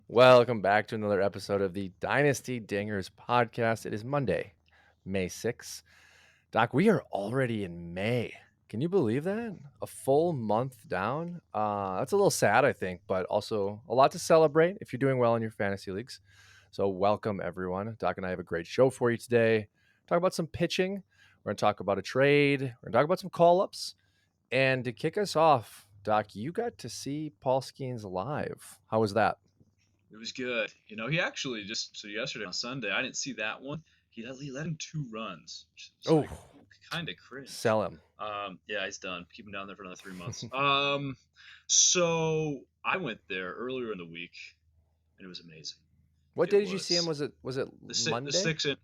Welcome back to another episode of the Dynasty Dingers podcast. It is Monday, May 6th. Doc, we are already in May. Can you believe that? A full month down? That's a little sad, I think, but also a lot to celebrate if you're doing well in your fantasy leagues. So, welcome, everyone. Doc and I have a great show for you today. Talk about some pitching. We're going to talk about a trade. We're going to talk about some call ups. And to kick us off, Doc, you got to see Paul Skenes live. How was that? It was good. He actually yesterday on Sunday, I didn't see that one. He let in 2 runs, which is Oh, like kind of cringe. sell him. Yeah, he's done. Keep him down there for another 3 months. So I went there earlier in the week, and it was amazing. What It day did you see him? was Was it the Monday? six. I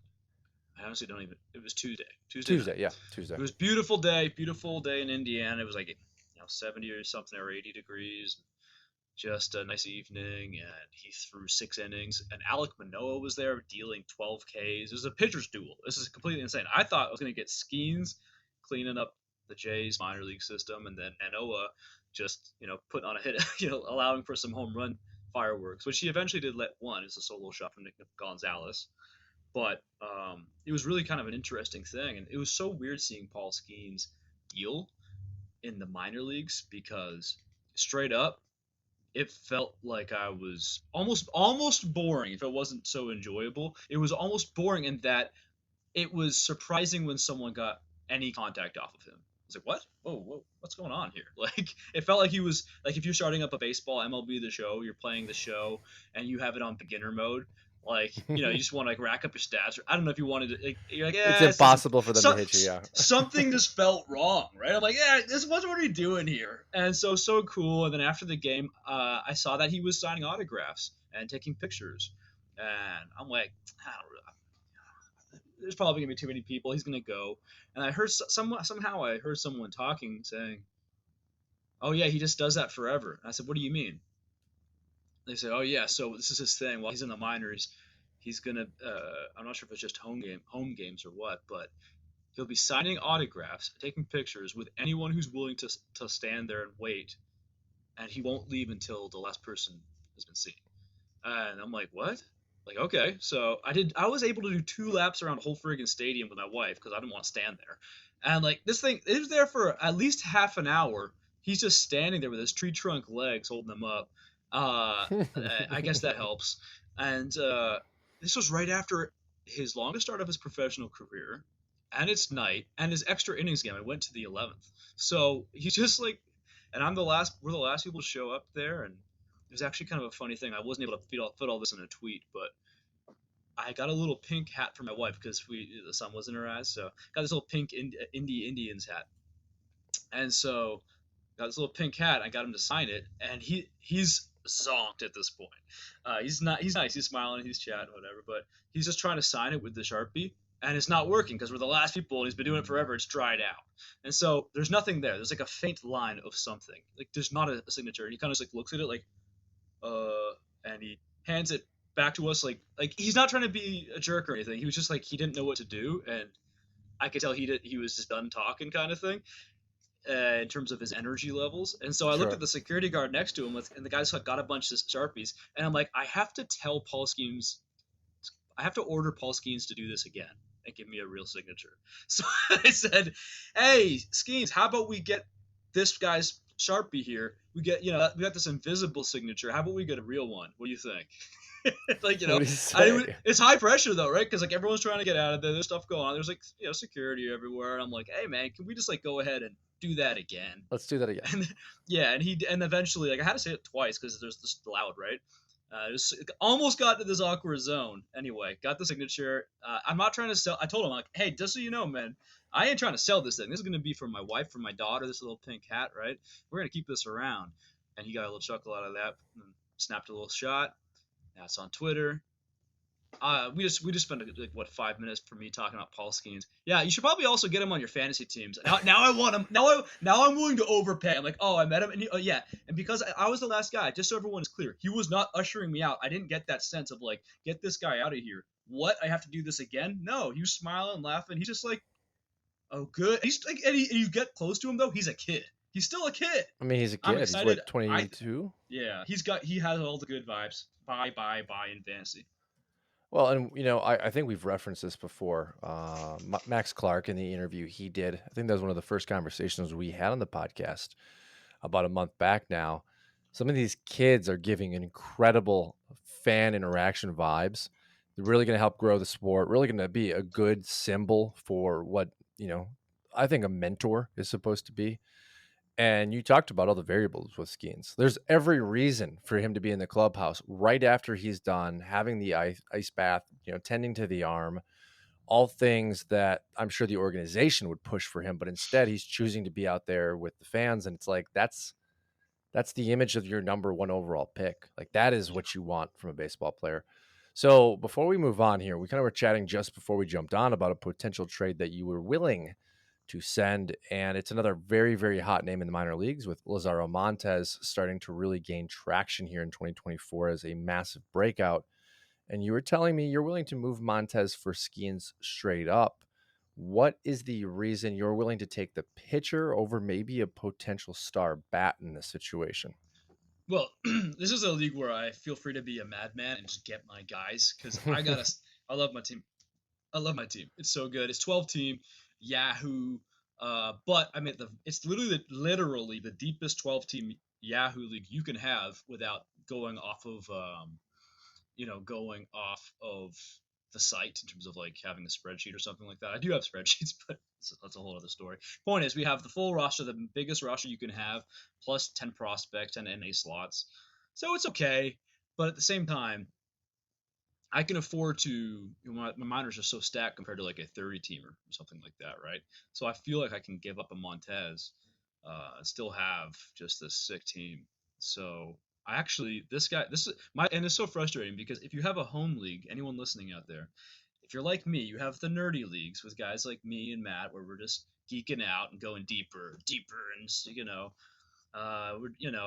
honestly don't even. It was Tuesday. Tuesday night. Tuesday, yeah, Tuesday. It was beautiful day in Indiana. It was like 70 or something or 80 degrees. Just a nice evening, and he threw 6 innings. And Alek Manoah was there dealing 12 Ks. It was a pitcher's duel. This is completely insane. I thought I was going to get Skenes cleaning up the Jays minor league system, and then Manoah just putting on a hit, allowing for some home run fireworks, which he eventually did let one. It's a solo shot from Nick Gonzalez. But it was really kind of an interesting thing, and it was so weird seeing Paul Skenes deal in the minor leagues because straight up it felt like I was almost boring if it wasn't so enjoyable. It was almost boring in that it was surprising when someone got any contact off of him. I was like, what? Whoa, what's going on here? Like, it felt like he was like if you're starting up a baseball MLB the show, you're playing the show and you have it on beginner mode. Like, you just want to like rack up your stats. I don't know if you wanted to. Like, you're like, It's yeah, impossible for them to hit you, yeah. something just felt wrong, right? I'm like, yeah, what are we doing here? And so cool. And then after the game, I saw that he was signing autographs and taking pictures, and I'm like, I don't really. There's probably gonna be too many people. He's gonna go. And I heard somehow I heard someone talking saying, "Oh yeah, he just does that forever." And I said, "What do you mean?" They say, "Oh yeah, so this is his thing. While he's in the minors, he's gonna. I'm not sure if it's just home games or what, but he'll be signing autographs, taking pictures with anyone who's willing to stand there and wait, and he won't leave until the last person has been seen." And I'm like, "What?" Like, okay, so I was able to do 2 laps around whole friggin' stadium with my wife because I didn't want to stand there, and like this thing, it was there for at least half an hour. He's just standing there with his tree trunk legs holding him up. Uh, I guess that helps. And this was right after his longest start of his professional career, and it's night, and his extra innings game. I went to the 11th, so he's just like, and we're the last people to show up there, and it was actually kind of a funny thing. I wasn't able to fit all this in a tweet, but I got a little pink hat for my wife because the sun was in her eyes, so got this little pink Indians hat, and so got this little pink hat. I got him to sign it, and he's zonked at this point. He's nice. He's smiling. He's chatting, whatever. But he's just trying to sign it with the Sharpie, and it's not working because we're the last people, and he's been doing it forever. It's dried out, and so there's nothing there. There's like a faint line of something. Like there's not a signature. And he kind of just like looks at it like, and he hands it back to us like he's not trying to be a jerk or anything. He was just like he didn't know what to do, and I could tell he was just done talking kind of thing in terms of his energy levels. And so I looked Sure. at the security guard next to him, and the guy's got a bunch of Sharpies, and I'm like, I have to order Paul Skenes to do this again and give me a real signature. So I said, hey, Skenes, how about we get this guy's Sharpie here? We got this invisible signature. How about we get a real one? What do you think? Like, What do you say? it's high pressure though, right? Because like everyone's trying to get out of there. There's stuff going on. There's like security everywhere. And I'm like, hey man, can we just like go ahead and do that again? Let's do that again. And yeah, and eventually like I had to say it twice because there's this loud, right? It almost got to this awkward zone. Anyway, got the signature. I'm not trying to sell. I told him like, hey, just so you know, man, I ain't trying to sell this thing. This is gonna be for my wife, for my daughter. This little pink hat, right? We're gonna keep this around. And he got a little chuckle out of that. And snapped a little shot. Now it's on Twitter. We just spent like 5 minutes for me talking about Paul Skenes. Yeah, you should probably also get him on your fantasy teams. Now I want him. Now I'm willing to overpay. I'm like, oh, I met him, and yeah, and because I was the last guy, just so everyone is clear, he was not ushering me out. I didn't get that sense of like, get this guy out of here. What? I have to do this again? No, he was smiling, laughing. He's just like, oh, good. He's like, and you get close to him though, he's a kid. He's still a kid. I mean, he's a I'm kid. He's excited. what, 22? Yeah, he has all the good vibes. Bye in fantasy. Well, and I think we've referenced this before. Max Clark in the interview he did, I think that was one of the first conversations we had on the podcast about a month back now. Some of these kids are giving incredible fan interaction vibes. They're really going to help grow the sport, really going to be a good symbol for what, you know, I think a mentor is supposed to be. And you talked about all the variables with Skenes. There's every reason for him to be in the clubhouse right after he's done having the ice bath, tending to the arm, all things that I'm sure the organization would push for him, but instead he's choosing to be out there with the fans. And it's like, that's the image of your number one overall pick. Like that is Yeah. what you want from a baseball player. So before we move on here, we kind of were chatting just before we jumped on about a potential trade that you were willing to send. And it's another very, very hot name in the minor leagues with Lazaro Montez starting to really gain traction here in 2024 as a massive breakout. And you were telling me you're willing to move Montez for Skenes straight up. What is the reason you're willing to take the pitcher over maybe a potential star bat in this situation? Well, this is a league where I feel free to be a madman and just get my guys because I gotta. I love my team. I love my team. It's so good. It's 12 team, Yahoo. But I mean, it's literally the deepest 12 team Yahoo league you can have without going off of going off of the site in terms of like having a spreadsheet or something like that. I do have spreadsheets, but that's a whole other story. Point is, we have the full roster, the biggest roster you can have, plus 10 prospects, 10 NA slots. So it's okay, but at the same time, I can afford to. My minors are so stacked compared to like a 30 teamer or something like that, right? So I feel like I can give up a Montez and still have just this sick team. So I actually, this is my, and it's so frustrating because if you have a home league, anyone listening out there, if you're like me, you have the nerdy leagues with guys like me and Matt where we're just geeking out and going deeper, and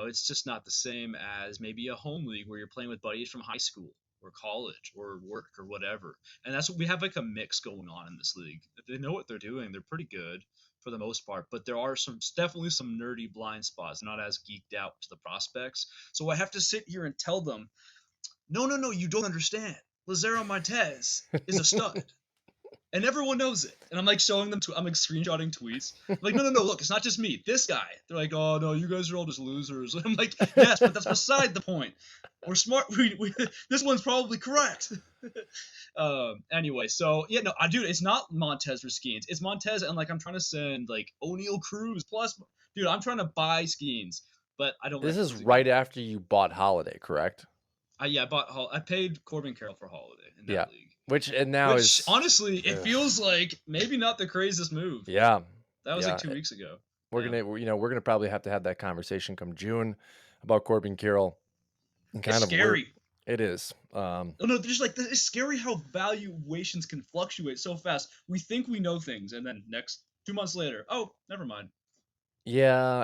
it's just not the same as maybe a home league where you're playing with buddies from high school or college or work or whatever. And that's what we have, like a mix going on in this league. If they know what they're doing, they're pretty good for the most part, but there are definitely some nerdy blind spots, not as geeked out to the prospects. So I have to sit here and tell them, no, you don't understand. Lazaro Marquez is a stud and everyone knows it. And I'm like showing them, I'm like screenshotting tweets. I'm like, no, look, it's not just me. This guy. They're like, oh no, you guys are all just losers. I'm like, yes, but that's beside the point. We're smart. This one's probably correct. Anyway, so yeah, no, dude, it's not Montez for Skenes. It's Montez, and like I'm trying to send like O'Neal Cruz plus, dude, I'm trying to buy Skenes, but I don't This like is losing him. right after you bought Holiday, correct? I paid Corbin Carroll for Holiday in Yeah. that league. Which and now Which is honestly, it ugh. feels like maybe not the craziest move. Yeah. That was like Yeah. 2 weeks ago. We're Yeah, gonna we're gonna probably have to have that conversation come June about Corbin Carroll and it's kind of where scary. it is. Oh no, there's like it's scary how valuations can fluctuate so fast. We think we know things, and then next 2 months later, oh, never mind. Yeah,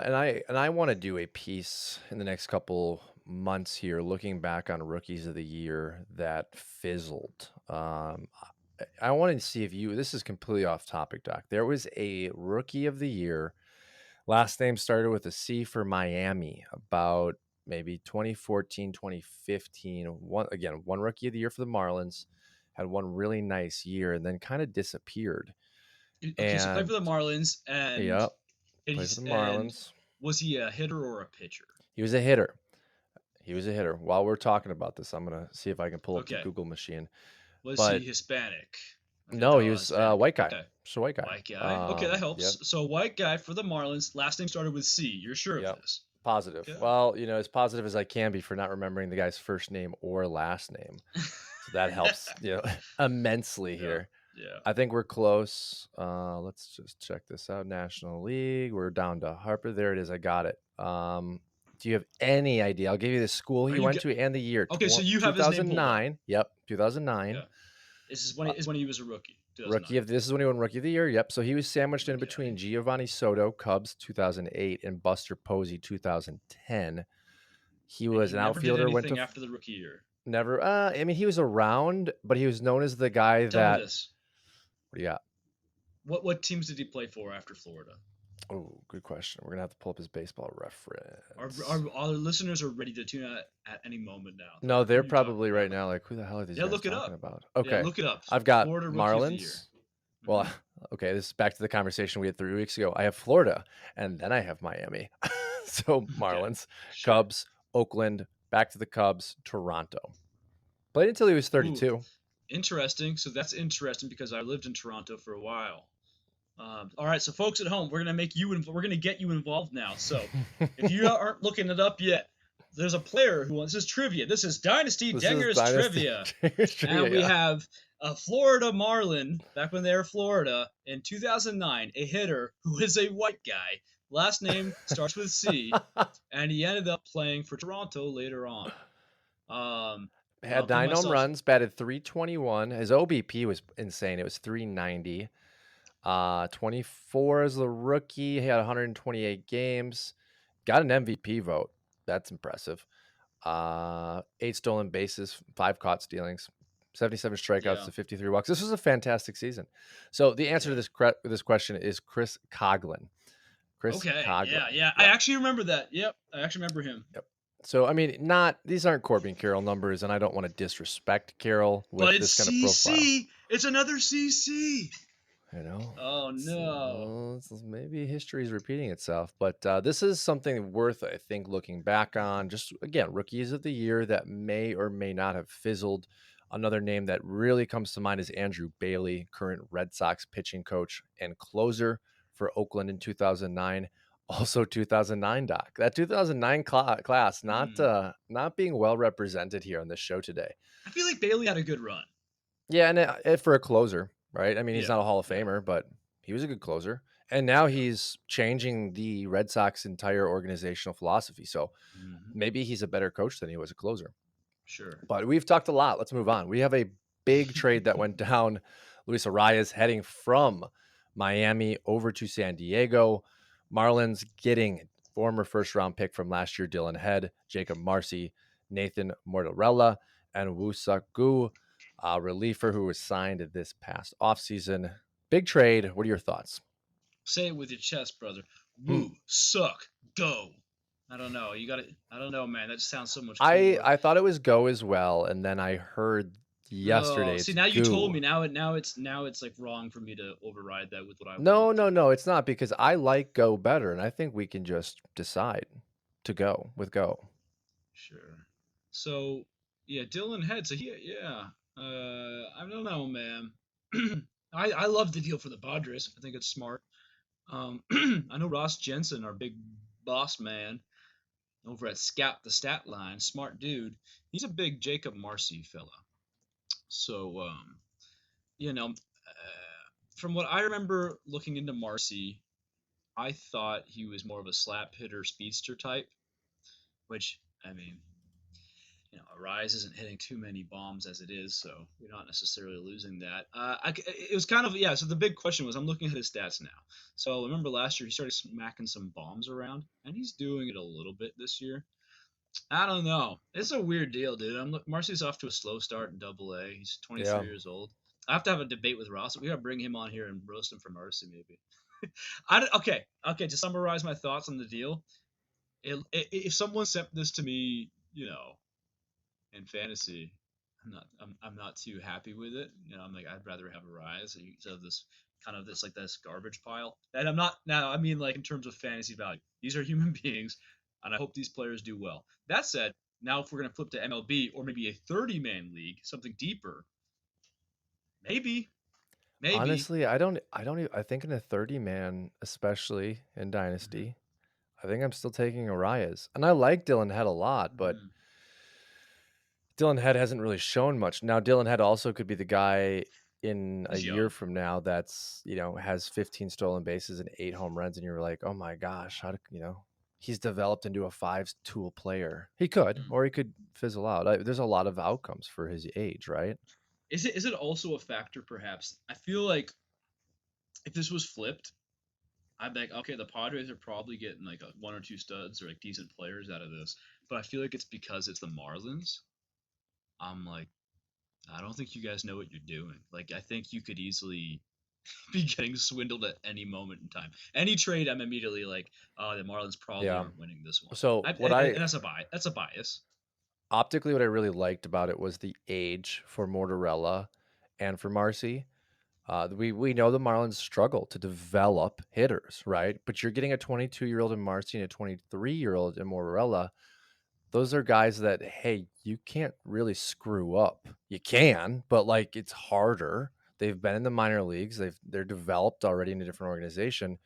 and I want to do a piece in the next couple months here, looking back on rookies of the year that fizzled. I want to see if you. This is completely off topic, Doc. There was a rookie of the year. Last name started with a C for Miami. About maybe 2014, 2015. One rookie of the year for the Marlins. Had one really nice year and then kind of disappeared. Okay, so play And for the Marlins, yep, play for he's the and Marlins. was he a hitter or a pitcher? He was a hitter. He was a hitter. While we're talking about this, I'm gonna see if I can pull up the Okay, Google machine. was he But Hispanic? I can no, he tell was a Hispanic. white guy. Okay, Just a white guy. white guy. Okay, that Yep, helps. So white guy for the Marlins. Last name started with C. You're sure of yep. this? Positive. Okay. Well, as positive as I can be for not remembering the guy's first name or last name. So that helps, immensely Yeah, here. yeah. I think we're close. Let's just check this out. National League. We're down to Harper. There it is. I got it. Do you have any idea? I'll give you the school Are he you went to and the year. okay? So you have his name pulled up. 2009. Yep, 2009. Yeah. This is when he was a rookie. 2009. This is when he won Rookie of the Year. Yep. So he was sandwiched in Okay. between Giovanni Soto, Cubs, 2008, and Buster Posey, 2010. He And was he an never did outfielder. Went to anything after the rookie year. never. I mean, he was around, but he was known as the guy Tell me that. this. What do you got? What teams did he play for after Florida? Oh, good question. We're gonna have to pull up his baseball reference. Our listeners are ready to tune out at any moment now. They're No, like, "What they're are you talking probably right about?" now like, who the hell are these Yeah, guys look it talking up. about? Yeah, Okay, look it up. I've got Florida Rookie of the Year. Marlins. Well, Hmm. okay, this is back to the conversation we had 3 weeks ago. I have Florida, and then I have Miami. So Okay, Marlins, sure. Cubs, Oakland, back to the Cubs, Toronto. Played until he was Ooh, 32. interesting. So that's interesting because I lived in Toronto for a while. All right, so folks at home, we're gonna get you involved now. So if you aren't looking it up yet, there's a player who wants this is trivia. This is Dynasty This is Dingers Dynasty trivia, trivia, and we yeah. have a Florida Marlin back when they were Florida in 2009, a hitter who is a white guy. Last name starts with C, and he ended up playing for Toronto later on. I'll Had give 9 home myself runs, batted 321. His OBP was insane. It was 390. 24 as a rookie. He had 128 games. Got an MVP vote. That's impressive. 8 stolen bases, 5 caught stealings, 77 strikeouts yeah, to 53 walks. This was a fantastic season. So the answer to yeah. this question is Chris Coglin. Chris Okay, yeah, Coglin. yeah. I Yep. actually remember that. Yep, I actually remember him. Yep. So I mean, not these aren't Corbin Carroll numbers, and I don't want to disrespect Carroll But with it's this kind of profile. CC. It's another CC. You know, Oh no. maybe history is repeating itself, but this is something worth, I think, looking back on. Just again, rookies of the year that may or may not have fizzled. Another name that really comes to mind is Andrew Bailey, current Red Sox pitching coach and closer for Oakland in 2009. Also 2009, Doc. That 2009 class Hmm. not being well represented here on this show today. I feel like Bailey had a good run. Yeah, and for a closer, right? I mean, he's Yeah, not a Hall of yeah, Famer, but he was a good closer. And now yeah. he's changing the Red Sox entire organizational philosophy. So Hmm. maybe he's a better coach than he was a closer. Sure. But we've talked a lot. Let's move on. We have a big trade that went down. Luis Arias heading from Miami over to San Diego. Marlins getting former first round pick from last year, Dylan Head, Jacob Marcy, Nathan Mortarella, and Wusaku, a reliever who was signed this past offseason. Big trade. What are your thoughts? Say it with your chest, brother. Hmm. Woo, suck, go. I don't know. You got to I don't know, man. That just sounds so much I cooler. I thought it was go as well, and then I heard No, yesterday see it's now you told goo. me. Now it's like wrong for me to override that with what I want No, it to no, be. no, it's not because I like go better, and I think we can just decide to go with go. Sure. So yeah, Dylan Head. So yeah. I don't know, man. I love the deal for the Padres. I think it's smart. I know Ross Jensen, our big boss man over at Scout the Stat Line, smart dude. He's a big Jacob Marcy fella. So from what I remember looking into Marcy, I thought he was more of a slap hitter speedster type, which I mean Arise isn't hitting too many bombs as it is, so you're not necessarily losing that. It was kind of yeah. So the big question was, I'm looking at his stats now. So I remember last year he started smacking some bombs around, and he's doing it a little bit this year. I don't know. It's a weird deal, dude. Marcy's off to a slow start in Double A. He's Yeah. 23 years old. I have to have a debate with Ross. We gotta bring him on here and roast him for Marcy, maybe. Okay. To summarize my thoughts on the deal, if someone sent this to me, in fantasy, I'm not too happy with it. I'm like I'd rather have a rise instead of this kind of this garbage pile. And I'm not now. I mean like in terms of fantasy value, these are human beings, and I hope these players do well. That said, now if we're gonna flip to MLB or maybe a 30-man league, something deeper, maybe, maybe. Honestly, I don't even, I think in a 30 man, especially in Hmm. Dynasty, I think I'm still taking Arias. And I like Dylan Head a lot, but Hmm. Dylan Head hasn't really shown much. Now, Dylan Head also could be the guy in a He's year young. from now that's, has 15 stolen bases and 8 home runs. And you're like, oh my gosh, he's developed into a 5 tool player. He could, Mm. or he could fizzle out. There's a lot of outcomes for his age, right? Is it also a factor perhaps? I feel like if this was flipped, I'm like, okay, the Padres are probably getting like one or two studs or like decent players out of this, but I feel like it's because it's the Marlins. I'm like, I don't think you guys know what you're doing. Like, I think you could easily. be getting swindled at any moment in time. Any trade, I'm immediately like, oh, the Marlins probably Yeah. aren't winning this one. So And that's a bias. That's a bias. optically, what I really liked about it was the age for Mortarella and for Marcy. We know the Marlins struggle to develop hitters, right? But you're getting a 22-year-old in Marcy and a 23-year-old in Mortarella. Those are guys that, hey, you can't really screw up. You can, but like it's harder. They've been in the minor leagues. They're developed already in a different organization.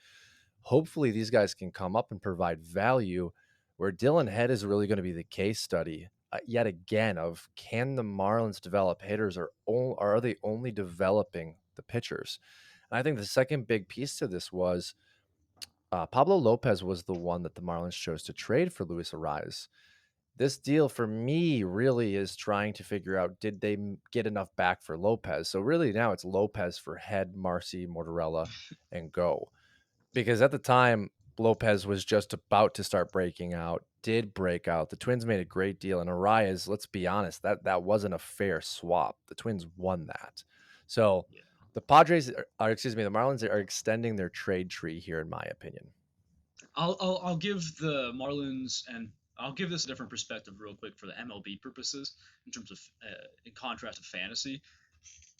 Hopefully these guys can come up and provide value, where Dylan Head is really going to be the case study yet again of, can the Marlins develop hitters, or are they only developing the pitchers? And I think the second big piece to this was Pablo Lopez was the one that the Marlins chose to trade for Luis Ariz. This deal for me really is trying to figure out, did they get enough back for Lopez? So really now it's Lopez for Head, Marcy, Mortarella, and go. Because at the time, Lopez was just about to start breaking out, did break out. The Twins made a great deal. And Arias, let's be honest, that wasn't a fair swap. The Twins won that. So Yeah. the Padres are, excuse me, the Marlins are extending their trade tree here, in my opinion. I'll give the Marlins, and I'll give this a different perspective real quick for the MLB purposes in terms of in contrast to fantasy.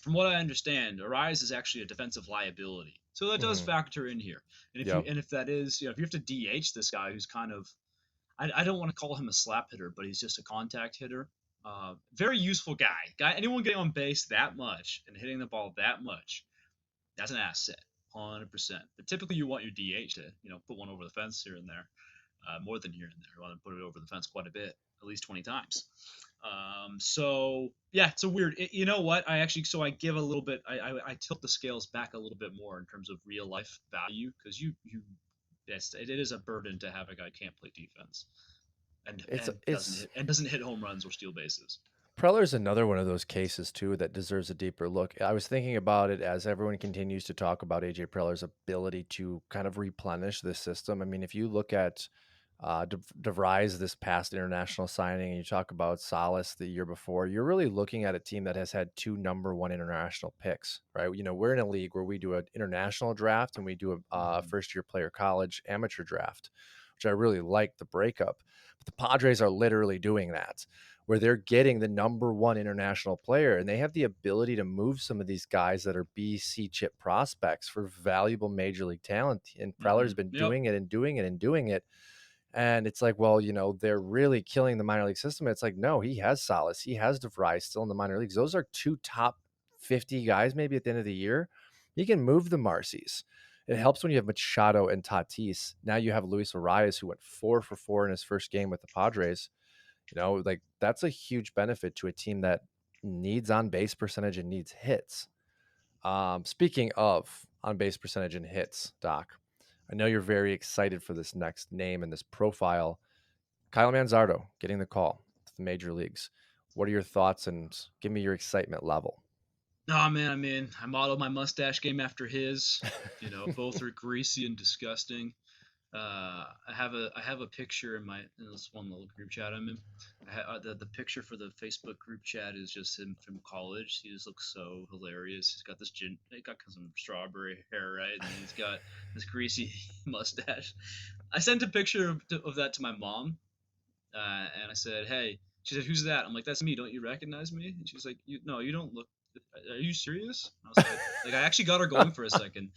From what I understand, Arise is actually a defensive liability, so that does Mm-hmm. factor in here. Yep. And if that is, if you have to DH this guy who's kind of, I don't want to call him a slap hitter, but he's just a contact hitter. Very useful guy. Anyone getting on base that much and hitting the ball that much, that's an asset, 100%. But typically, you want your DH to, put one over the fence here and there, more than here and there. You want to put it over the fence quite a bit, at least 20 times. So yeah, it's a weird. You know what? I give a little bit. I tilt the scales back a little bit more in terms of real life value, because yes, it is a burden to have a guy can't play defense It's and doesn't hit home runs or steal bases. Preller's another one of those cases too that deserves a deeper look. I was thinking about it as everyone continues to talk about AJ Preller's ability to kind of replenish this system. I mean, if you look at DeVries this past international signing, and you talk about Salas the year before, you're really looking at a team that has had two number one international picks, right? You know, we're in a league where we do an international draft and we do a Mm-hmm. first year player college amateur draft, which I really like the breakup. But the Padres are literally doing that, where they're getting the number one international player, and they have the ability to move some of these guys that are BC chip prospects for valuable major league talent. And Mm-hmm. Preller's been Yep. doing it and doing it and doing it. And it's like, well, you know, they're really killing the minor league system. It's like, no, he has Salas. He has DeVries still in the minor leagues. Those are two top 50 guys maybe at the end of the year. He can move the Marcies. It helps when you have Machado and Tatis. Now you have Luis Arias, who went 4 for 4 in his first game with the Padres. You know, like that's a huge benefit to a team that needs on base percentage and needs hits. Speaking of on base percentage and hits, Doc, I know you're very excited for this next name and this profile. Kyle Manzardo getting the call to the major leagues. What are your thoughts, and give me your excitement level? Oh man, I mean, I modeled my mustache game after his. Both are greasy and disgusting. I have a picture in this one little group chat I'm in. The picture for the Facebook group chat is just him from college. He just looks so hilarious. He got some strawberry hair, right, and he's got this greasy mustache. I sent a picture of that to my mom, and I said, "Hey." She said, "Who's that?" I'm like, "That's me. Don't you recognize me?" And she's like, No, you don't look. Are you serious?" And I was like, I actually got her going for a second.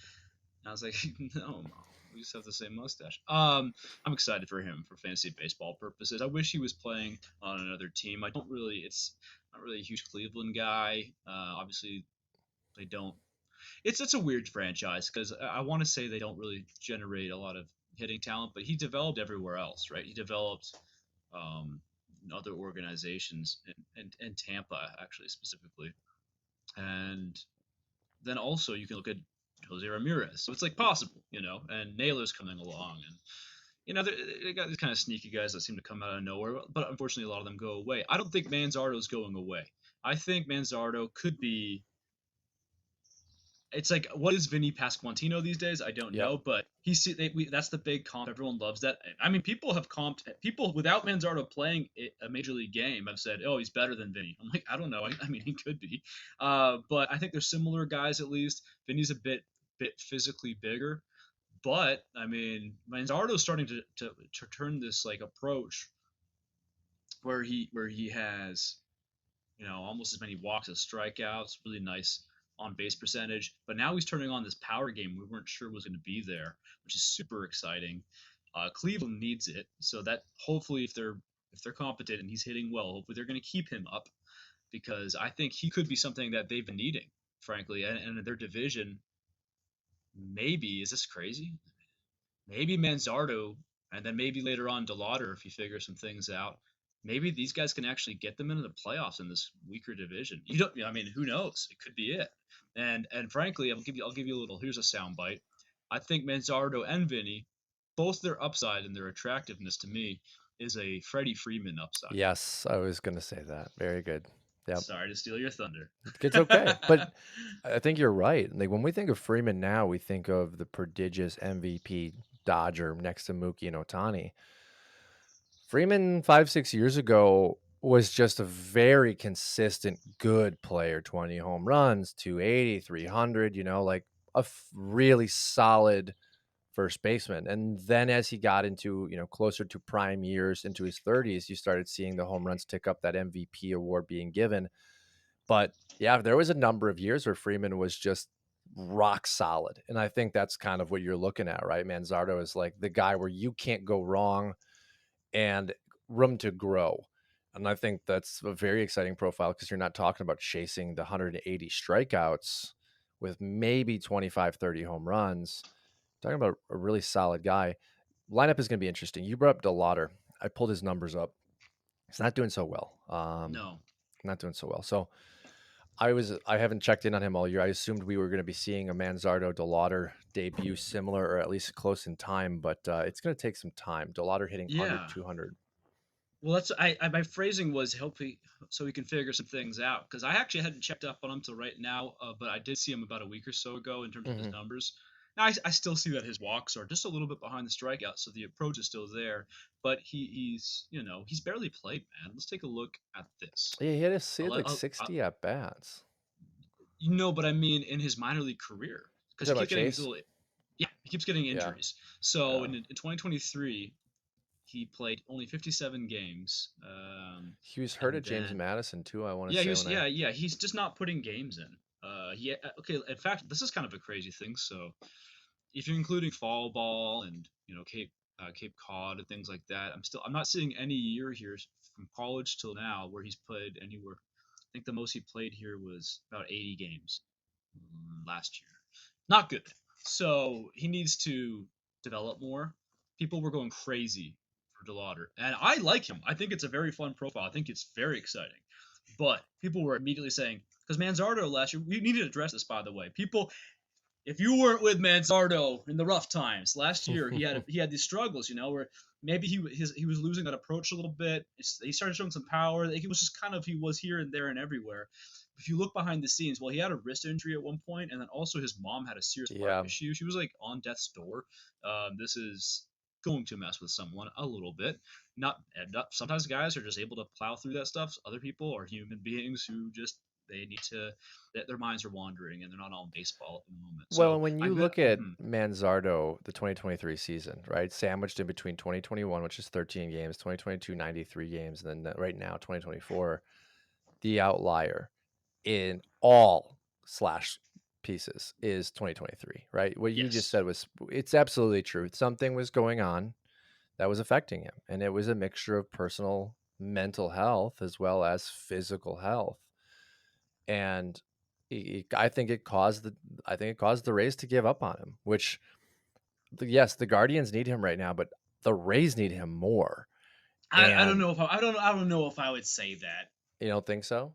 And I was like, "No, Mom, we just have the same mustache." I'm excited for him for fantasy baseball purposes. I wish he was playing on another team. I don't really. It's not really a huge Cleveland guy. Obviously, they don't. It's a weird franchise because I want to say they don't really generate a lot of hitting talent, but he developed everywhere else, right? He developed um, in other organizations and Tampa actually specifically, and then also you can look at Jose Ramirez. So it's like possible, and Naylor's coming along, and they got these kind of sneaky guys that seem to come out of nowhere, but unfortunately a lot of them go away. I don't think Manzardo's going away. I think Manzardo could be it's like, what is Vinny Pasquantino these days? I don't Yep. know, but that's the big comp. Everyone loves that. I mean, people have comped people without Manzardo playing a major league game. Have said, "Oh, he's better than Vinny." I'm like, I don't know. I mean, he could be, but I think they're similar guys at least. Vinny's a bit physically bigger, but I mean, Manzardo's starting to turn this like approach where he has almost as many walks as strikeouts, really nice on base percentage. But now he's turning on this power game we weren't sure was going to be there, which is super exciting. Cleveland needs it, so that hopefully if they're competent and he's hitting well, hopefully they're going to keep him up because I think he could be something that they've been needing, frankly. And their division, maybe is this crazy? Maybe Manzardo, and then maybe later on DeLauder if he figures some things out. Maybe these guys can actually get them into the playoffs in this weaker division. You don't. I mean, who knows? It could be it. And frankly, I'll give you a little. Here's a soundbite. I think Manzardo and Vinny, both their upside and their attractiveness to me is a Freddie Freeman upside. Yes, I was gonna say that. Very good. Yep. Sorry to steal your thunder. It's okay. But I think you're right. Like when we think of Freeman now, we think of the prodigious MVP Dodger next to Mookie and Otani. Freeman 5, 6 years ago was just a very consistent, good player. 20 home runs, 280, 300. Like a really solid first baseman. And then as he got into, closer to prime years into his 30s, you started seeing the home runs tick up, that MVP award being given. But yeah, there was a number of years where Freeman was just rock solid. And I think that's kind of what you're looking at, right? Manzardo is like the guy where you can't go wrong and room to grow. And I think that's a very exciting profile because you're not talking about chasing the 180 strikeouts with maybe 25, 30 home runs. Talking about a really solid guy. Lineup is going to be interesting. You brought up DeLauder. I pulled his numbers up. He's not doing so well. No. Not doing so well. So I haven't checked in on him all year. I assumed we were going to be seeing a Manzardo DeLauder debut similar or at least close in time, but it's going to take some time. DeLauder hitting 100, Yeah. 200. Well, that's my phrasing was hopefully so we can figure some things out because I actually hadn't checked up on him till right now, but I did see him about a week or so ago in terms of his Hmm. numbers. Now I still see that his walks are just a little bit behind the strikeout, so the approach is still there. But he's barely played, man. Let's take a look at this. Yeah, he I'll, had let- like 60 at bats. but I mean in his minor league career You because talking he about keeps getting these Chase? little yeah he keeps getting Yeah, injuries. So yeah. in 2023 he played only 57 games. He was hurt And at James then Madison too. I want to yeah, he say was when I. yeah. He's just not putting games in. Okay. In fact, this is kind of a crazy thing. So if you're including fall ball and Cape Cod and things like that, I'm not seeing any year here from college till now where he's played anywhere. I think the most he played here was about 80 games last year. Not good. So he needs to develop more. People were going crazy for DeLauder, and I like him. I think it's a very fun profile. I think it's very exciting. But people were immediately saying because Manzardo last year, we need to address this by the way. People, if you weren't with Manzardo in the rough times last year, he had these struggles, where maybe he was losing that approach a little bit. He started showing some power. He was just kind of he was here and there and everywhere. If you look behind the scenes, well, he had a wrist injury at one point, and then also his mom had a serious heart Yeah. issue. She was like on death's door. This is going to mess with someone a little bit. Not sometimes guys are just able to plow through that stuff. Other people are human beings who just they need to their minds are wandering and they're not on baseball at the moment. Well, So and when I'm you gonna. look at Manzardo, the 2023 season, right, sandwiched in between 2021, which is 13 games, 2022, 93 games, and then right now 2024, the outlier in all slash pieces is 2023, right? What you just Yes. said was it's absolutely true. Something was going on that was affecting him, and it was a mixture of personal mental health as well as physical health. And I think it caused the Rays to give up on him, which yes, the Guardians need him right now, but the Rays need him more. I don't And know if I don't know if I would say that. you don't think so?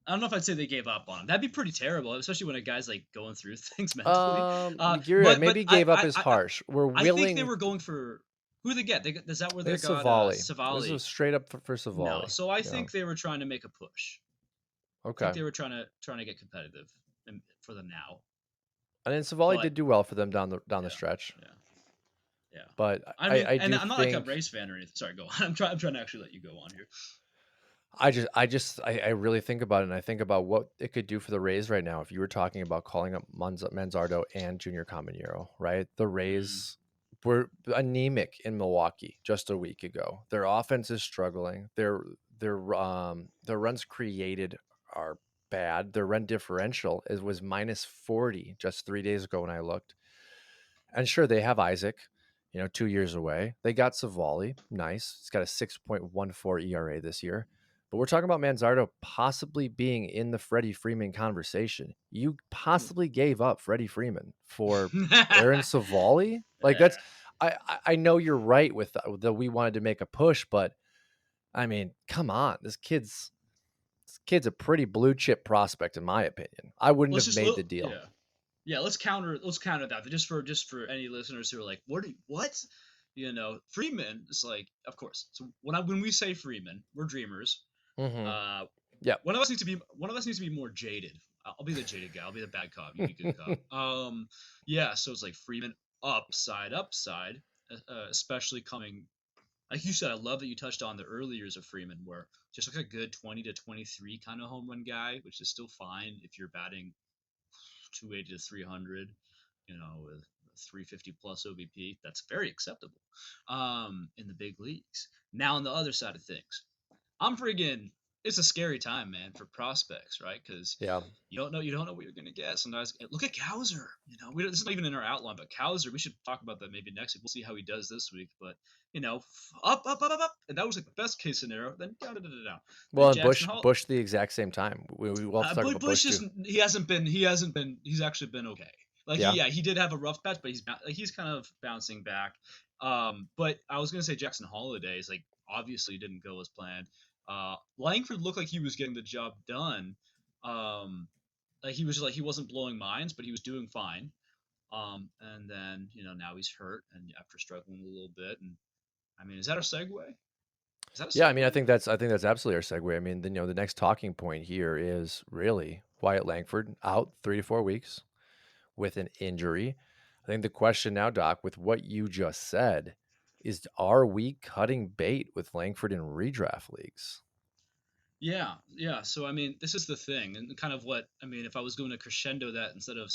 I don't know if I'd say they gave up on him. That'd be pretty terrible, especially when a guy's like going through things mentally. You're right. But Maybe gave up is harsh. We're I think they willing. were going for who they get. Is that where they It's got Savali. This is Savali? straight up for No, Savali. so I Yeah. think they were trying to make a push. I think Okay. they were trying to get competitive, and for them now. And then Savali But did do well for them down the yeah, stretch. yeah, yeah. But I I mean, I and do I'm not like a think race fan or anything. Sorry, go on. I'm trying to actually let you go on here. I really think about it, and I think about what it could do for the Rays right now if you were talking about calling up Manzardo and Junior Caminero, right? The Mm. Rays were anemic in Milwaukee just a week ago. Their offense is struggling. Their runs created are bad. Their run differential was minus 40 just 3 days ago when I looked. And sure, they have Isaac, 2 years away. They got Savali, nice. He's got a 6.14 ERA this year. But we're talking about Manzardo possibly being in the Freddie Freeman conversation. You possibly gave up Freddie Freeman for Aaron Savali? Like that's Yeah. I know you're right with the we wanted to make a push, but I mean, come on. This kid's a pretty blue chip prospect in my opinion. I wouldn't Let's have just made the deal. yeah. Yeah, let's counter that. Just for any listeners who are like, what? Freeman is like, of course. So when we say Freeman, we're dreamers. Mhm. Uh, Yeah. one of us needs to be more jaded. I'll be the jaded guy. I'll be the bad cop. You be good cop. Yeah. So it's like Freeman upside, especially coming. Like you said, I love that you touched on the early years of Freeman, where just like a good 20 to 23 kind of home run guy, which is still fine if you're batting 280 to 300, with 350 plus OBP. That's very acceptable in the big leagues. Now, on the other side of things, I'm friggin' it's a scary time, man, for prospects, right? Because Yeah. you don't know what you're gonna get. Sometimes look at Kowser. This is not even in our outline, but Kowser, we should talk about that maybe next week. We'll see how he does this week, but up, and that was like the best case scenario. Then down, down, down, down. Well, Then and Jackson Hall. Bush the exact same time. We will have to talk But about Bush Bush just too. he's actually been okay. Like Yeah. he did have a rough patch, but he's kind of bouncing back. But I was gonna say Jackson Holiday is like obviously didn't go as planned. Langford looked like he was getting the job done. Um, like he wasn't blowing minds, but he was doing fine. And then now he's hurt and after struggling a little bit. And I mean, is that a segue? Is that a Yeah, I mean, segue? I think that's absolutely our segue. I mean, the next talking point here is really Wyatt Langford out 3 to 4 weeks with an injury. I think the question now, Doc, with what you just said, is are we cutting bait with Langford in redraft leagues? Yeah, yeah. So I mean, this is the thing, and kind of what I mean. If I was going to crescendo that instead of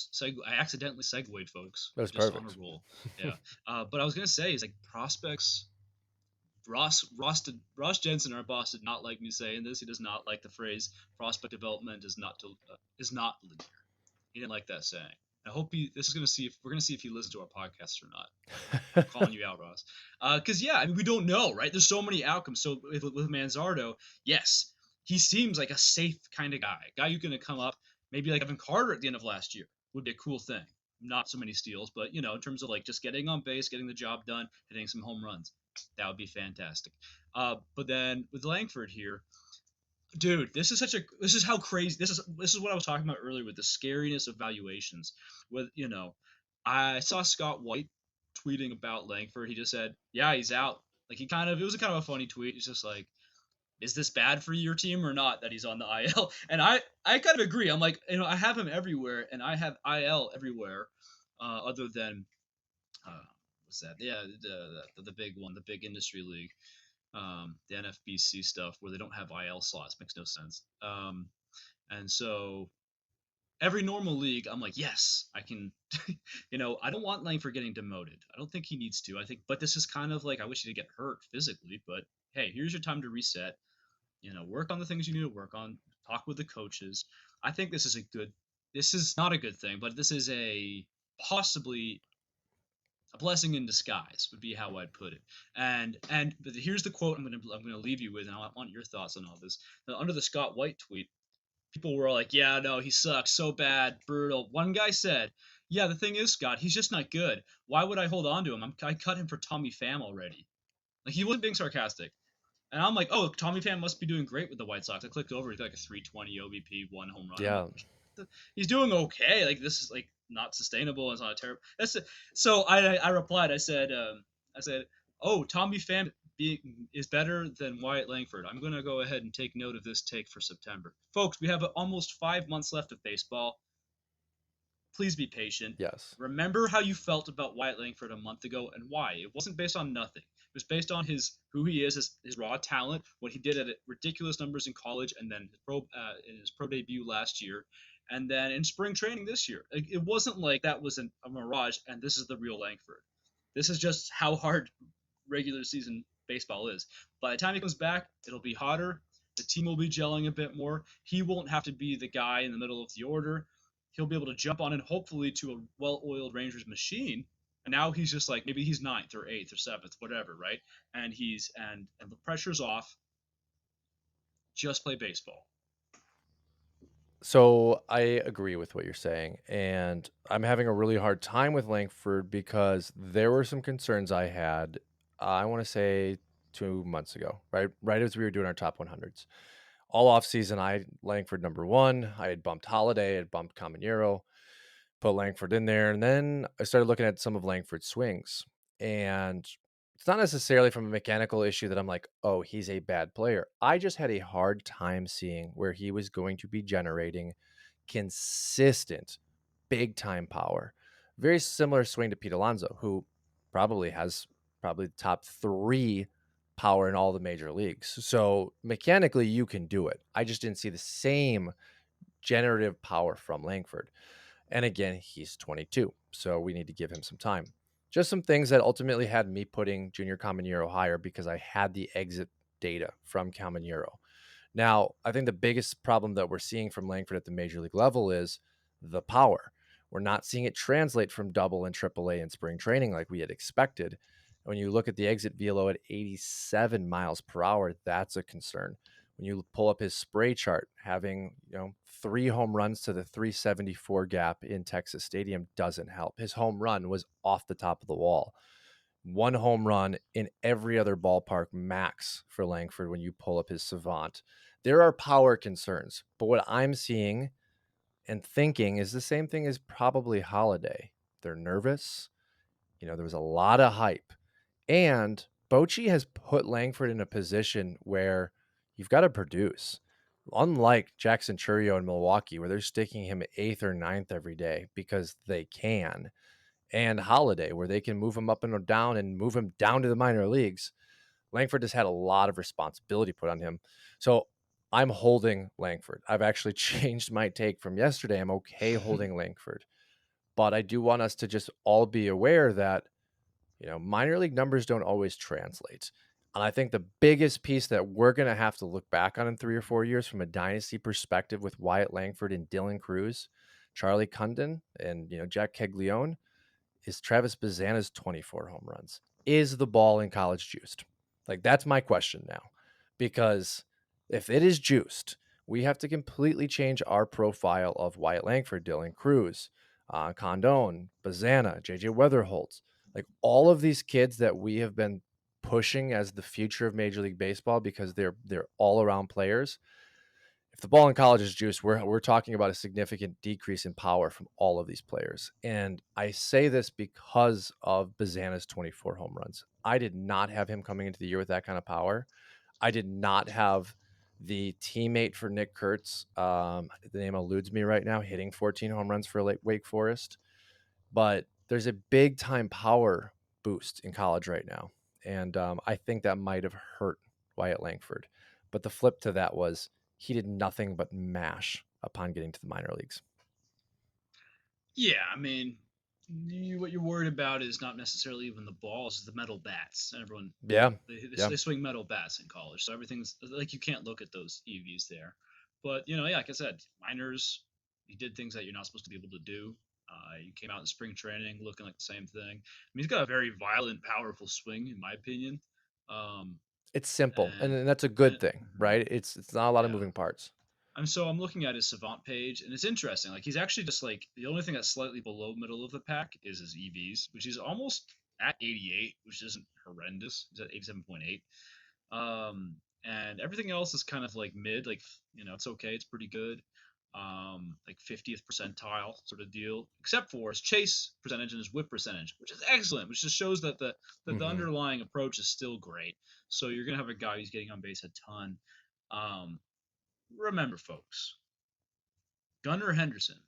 I accidentally segued, folks. That was Just on a perfect. roll. Yeah. But I was gonna say is like prospects. Ross Jensen, our boss, did not like me saying this. He does not like the phrase prospect development is not linear. He didn't like that saying. I hope he. This is gonna see if we're gonna see if he listens to our podcast or not. I'm calling you out, Ross. Because yeah, I mean, we don't know, right? There's so many outcomes. So with Manzardo, yes, he seems like a safe kind of guy who's gonna come up, maybe like Evan Carter at the end of last year would be a cool thing. Not so many steals, but in terms of like just getting on base, getting the job done, hitting some home runs, that would be fantastic. But then with Langford here, dude, this is how crazy this is what I was talking about earlier with the scariness of valuations. With I saw Scott White tweeting about Langford. He just said, "Yeah, he's out." Like it was a kind of a funny tweet. It's just like, is this bad for your team or not that he's on the IL? And I kind of agree. I'm like, I have him everywhere, and I have IL everywhere, other than what's that? Yeah, the big one, the big industry league, the NFBC stuff where they don't have IL slots. Makes no sense. And so every normal league, I'm like, yes, I can. I don't want Langford getting demoted. I don't think he needs to. I think, but this is kind of like I wish he did get hurt physically. But hey, here's your time to reset. Work on the things you need to work on. Talk with the coaches. I think this is a good. This is not a good thing, but this is a possibly a blessing in disguise would be how I'd put it. And but here's the quote I'm gonna leave you with, and I want your thoughts on all this. Now, under the Scott White tweet, people were like, "Yeah, no, he sucks so bad, brutal." One guy said, "Yeah, the thing is, Scott, he's just not good. Why would I hold on to him? I cut him for Tommy Pham already." Like he wasn't being sarcastic. And I'm like, oh, Tommy Pham must be doing great with the White Sox. I clicked over, he's got like a 320 OBP, one home run. I'm like, Yeah. he's doing okay. Like this is like not sustainable. It's not a terrible. So I replied. I said, oh, Tommy Pham is better than Wyatt Langford. I'm gonna go ahead and take note of this take for September, folks. We have almost 5 months left of baseball. Please be patient. Yes. Remember how you felt about Wyatt Langford a month ago and why. It wasn't based on nothing. It was based on who he is, his raw talent, what he did at ridiculous numbers in college, and then in his pro debut last year, and then in spring training this year. Like, it wasn't like that was a mirage, and this is the real Langford. This is just how hard regular season baseball is. By the time he comes back, it'll be hotter. The team will be gelling a bit more. He won't have to be the guy in the middle of the order. He'll be able to jump on in, hopefully, to a well-oiled Rangers machine. And now he's just like, maybe he's ninth or eighth or seventh, whatever, right? And the pressure's off. Just play baseball. So I agree with what you're saying, and I'm having a really hard time with Langford because there were some concerns I had. I want to say 2 months ago, right as we were doing our top 100s. All off season, I had Langford number one. I had bumped Holiday, I had bumped Caminero, put Langford in there, and then I started looking at some of Langford's swings, and it's not necessarily from a mechanical issue that I'm like, oh, he's a bad player. I just had a hard time seeing where he was going to be generating consistent big time power. Very similar swing to Pete Alonso, who probably the top three power in all the major leagues. So mechanically, you can do it. I just didn't see the same generative power from Langford. And again, he's 22, so we need to give him some time. Just some things that ultimately had me putting Junior Caminero higher because I had the exit data from Caminero. Now, I think the biggest problem that we're seeing from Langford at the major league level is the power. We're not seeing it translate from double and triple A in spring training like we had expected. When you look at the exit velo at 87 miles per hour, that's a concern. When you pull up his spray chart, having 3 home runs to the 374 gap in Texas Stadium doesn't help. His home run was off the top of the wall. 1 home run in every other ballpark max for Langford when you pull up his Savant. There are power concerns, but what I'm seeing and thinking is the same thing as probably Holiday. They're nervous. There was a lot of hype. And Bochy has put Langford in a position where you've got to produce. Unlike Jackson Churio in Milwaukee, where they're sticking him at eighth or ninth every day because they can, and Holiday, where they can move him up and down and move him down to the minor leagues. Langford has had a lot of responsibility put on him. So I'm holding Langford. I've actually changed my take from yesterday. I'm okay holding Langford. But I do want us to just all be aware that, minor league numbers don't always translate. And I think the biggest piece that we're going to have to look back on in 3 or 4 years from a dynasty perspective with Wyatt Langford and Dylan Cruz, Charlie Cundon, and, Jack Caglione is Travis Bazana's 24 home runs. Is the ball in college juiced? Like, that's my question now. Because if it is juiced, we have to completely change our profile of Wyatt Langford, Dylan Cruz, Condon, Bazana, JJ Weatherholt. Like, all of these kids that we have been pushing as the future of Major League Baseball because they're all around players. If the ball in college is juice, we're talking about a significant decrease in power from all of these players. And I say this because of Bazana's 24 home runs. I did not have him coming into the year with that kind of power. I did not have the teammate for Nick Kurtz. The name eludes me right now, hitting 14 home runs for Wake Forest. But there's a big time power boost in college right now. And I think that might have hurt Wyatt Langford. But the flip to that was he did nothing but mash upon getting to the minor leagues. Yeah, I mean, what you're worried about is not necessarily even the balls, it's the metal bats. Everyone, Yeah. Yeah. they swing metal bats in college, so everything's like you can't look at those EVs there. But yeah, like I said, minors, you did things that you're not supposed to be able to do. You came out in spring training looking like the same thing. I mean, he's got a very violent, powerful swing, in my opinion. Um, It's simple. And and, that's a good and thing, mhm, right? It's not a lot of yeah, moving parts. and so I'm looking at his Savant page, and it's interesting. Like he's actually just like the only thing that's slightly below middle of the pack is his EVs, which is almost at 88, which isn't horrendous. He's at 87.8. And everything else is kind of like mid, like it's okay, it's pretty good. Like 50th percentile sort of deal, except for his chase percentage and his whip percentage, which is excellent, which just shows that the Mm-hmm. underlying approach is still great. So you're gonna have a guy who's getting on base a ton. Um, Remember, folks, Gunnar Henderson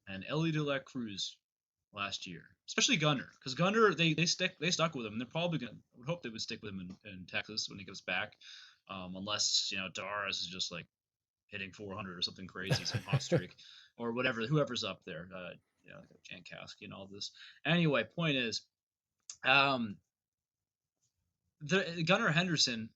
and Ellie De La Cruz last year, especially Gunner, because Gunner they stuck with him. And they're probably gonna. I would hope they would stick with him in Texas when he comes back, unless Doris is just like hitting 400 or something crazy, some hot streak, or whatever. Whoever's up there, like Jankowski and all this. Anyway, point is, um, the Gunnar Henderson,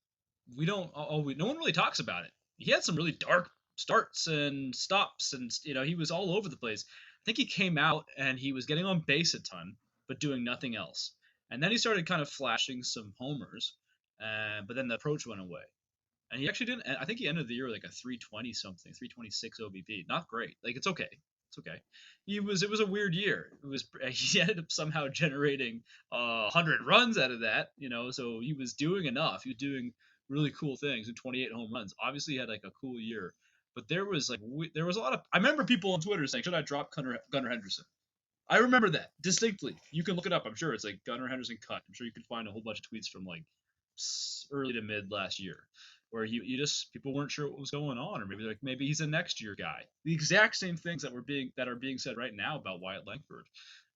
we don't. No one really talks about it. He had some really dark starts and stops, and he was all over the place. I think he came out and he was getting on base a ton, but doing nothing else. And then he started kind of flashing some homers, but then the approach went away. And he actually didn't. I think he ended the year with like a 320 something, 326 OBP. Not great. Like it's okay. It's okay. It was a weird year. It was he ended up somehow generating 100 runs out of that. So he was doing enough. He was doing really cool things and 28 home runs. Obviously, he had like a cool year. But there was there was a lot of. I remember people on Twitter saying, "Should I drop Gunnar Henderson?" I remember that distinctly. You can look it up. I'm sure it's like Gunnar Henderson cut. I'm sure you can find a whole bunch of tweets from like early to mid last year, where you just people weren't sure what was going on, or maybe he's a next year guy. The exact same things that are being said right now about Wyatt Langford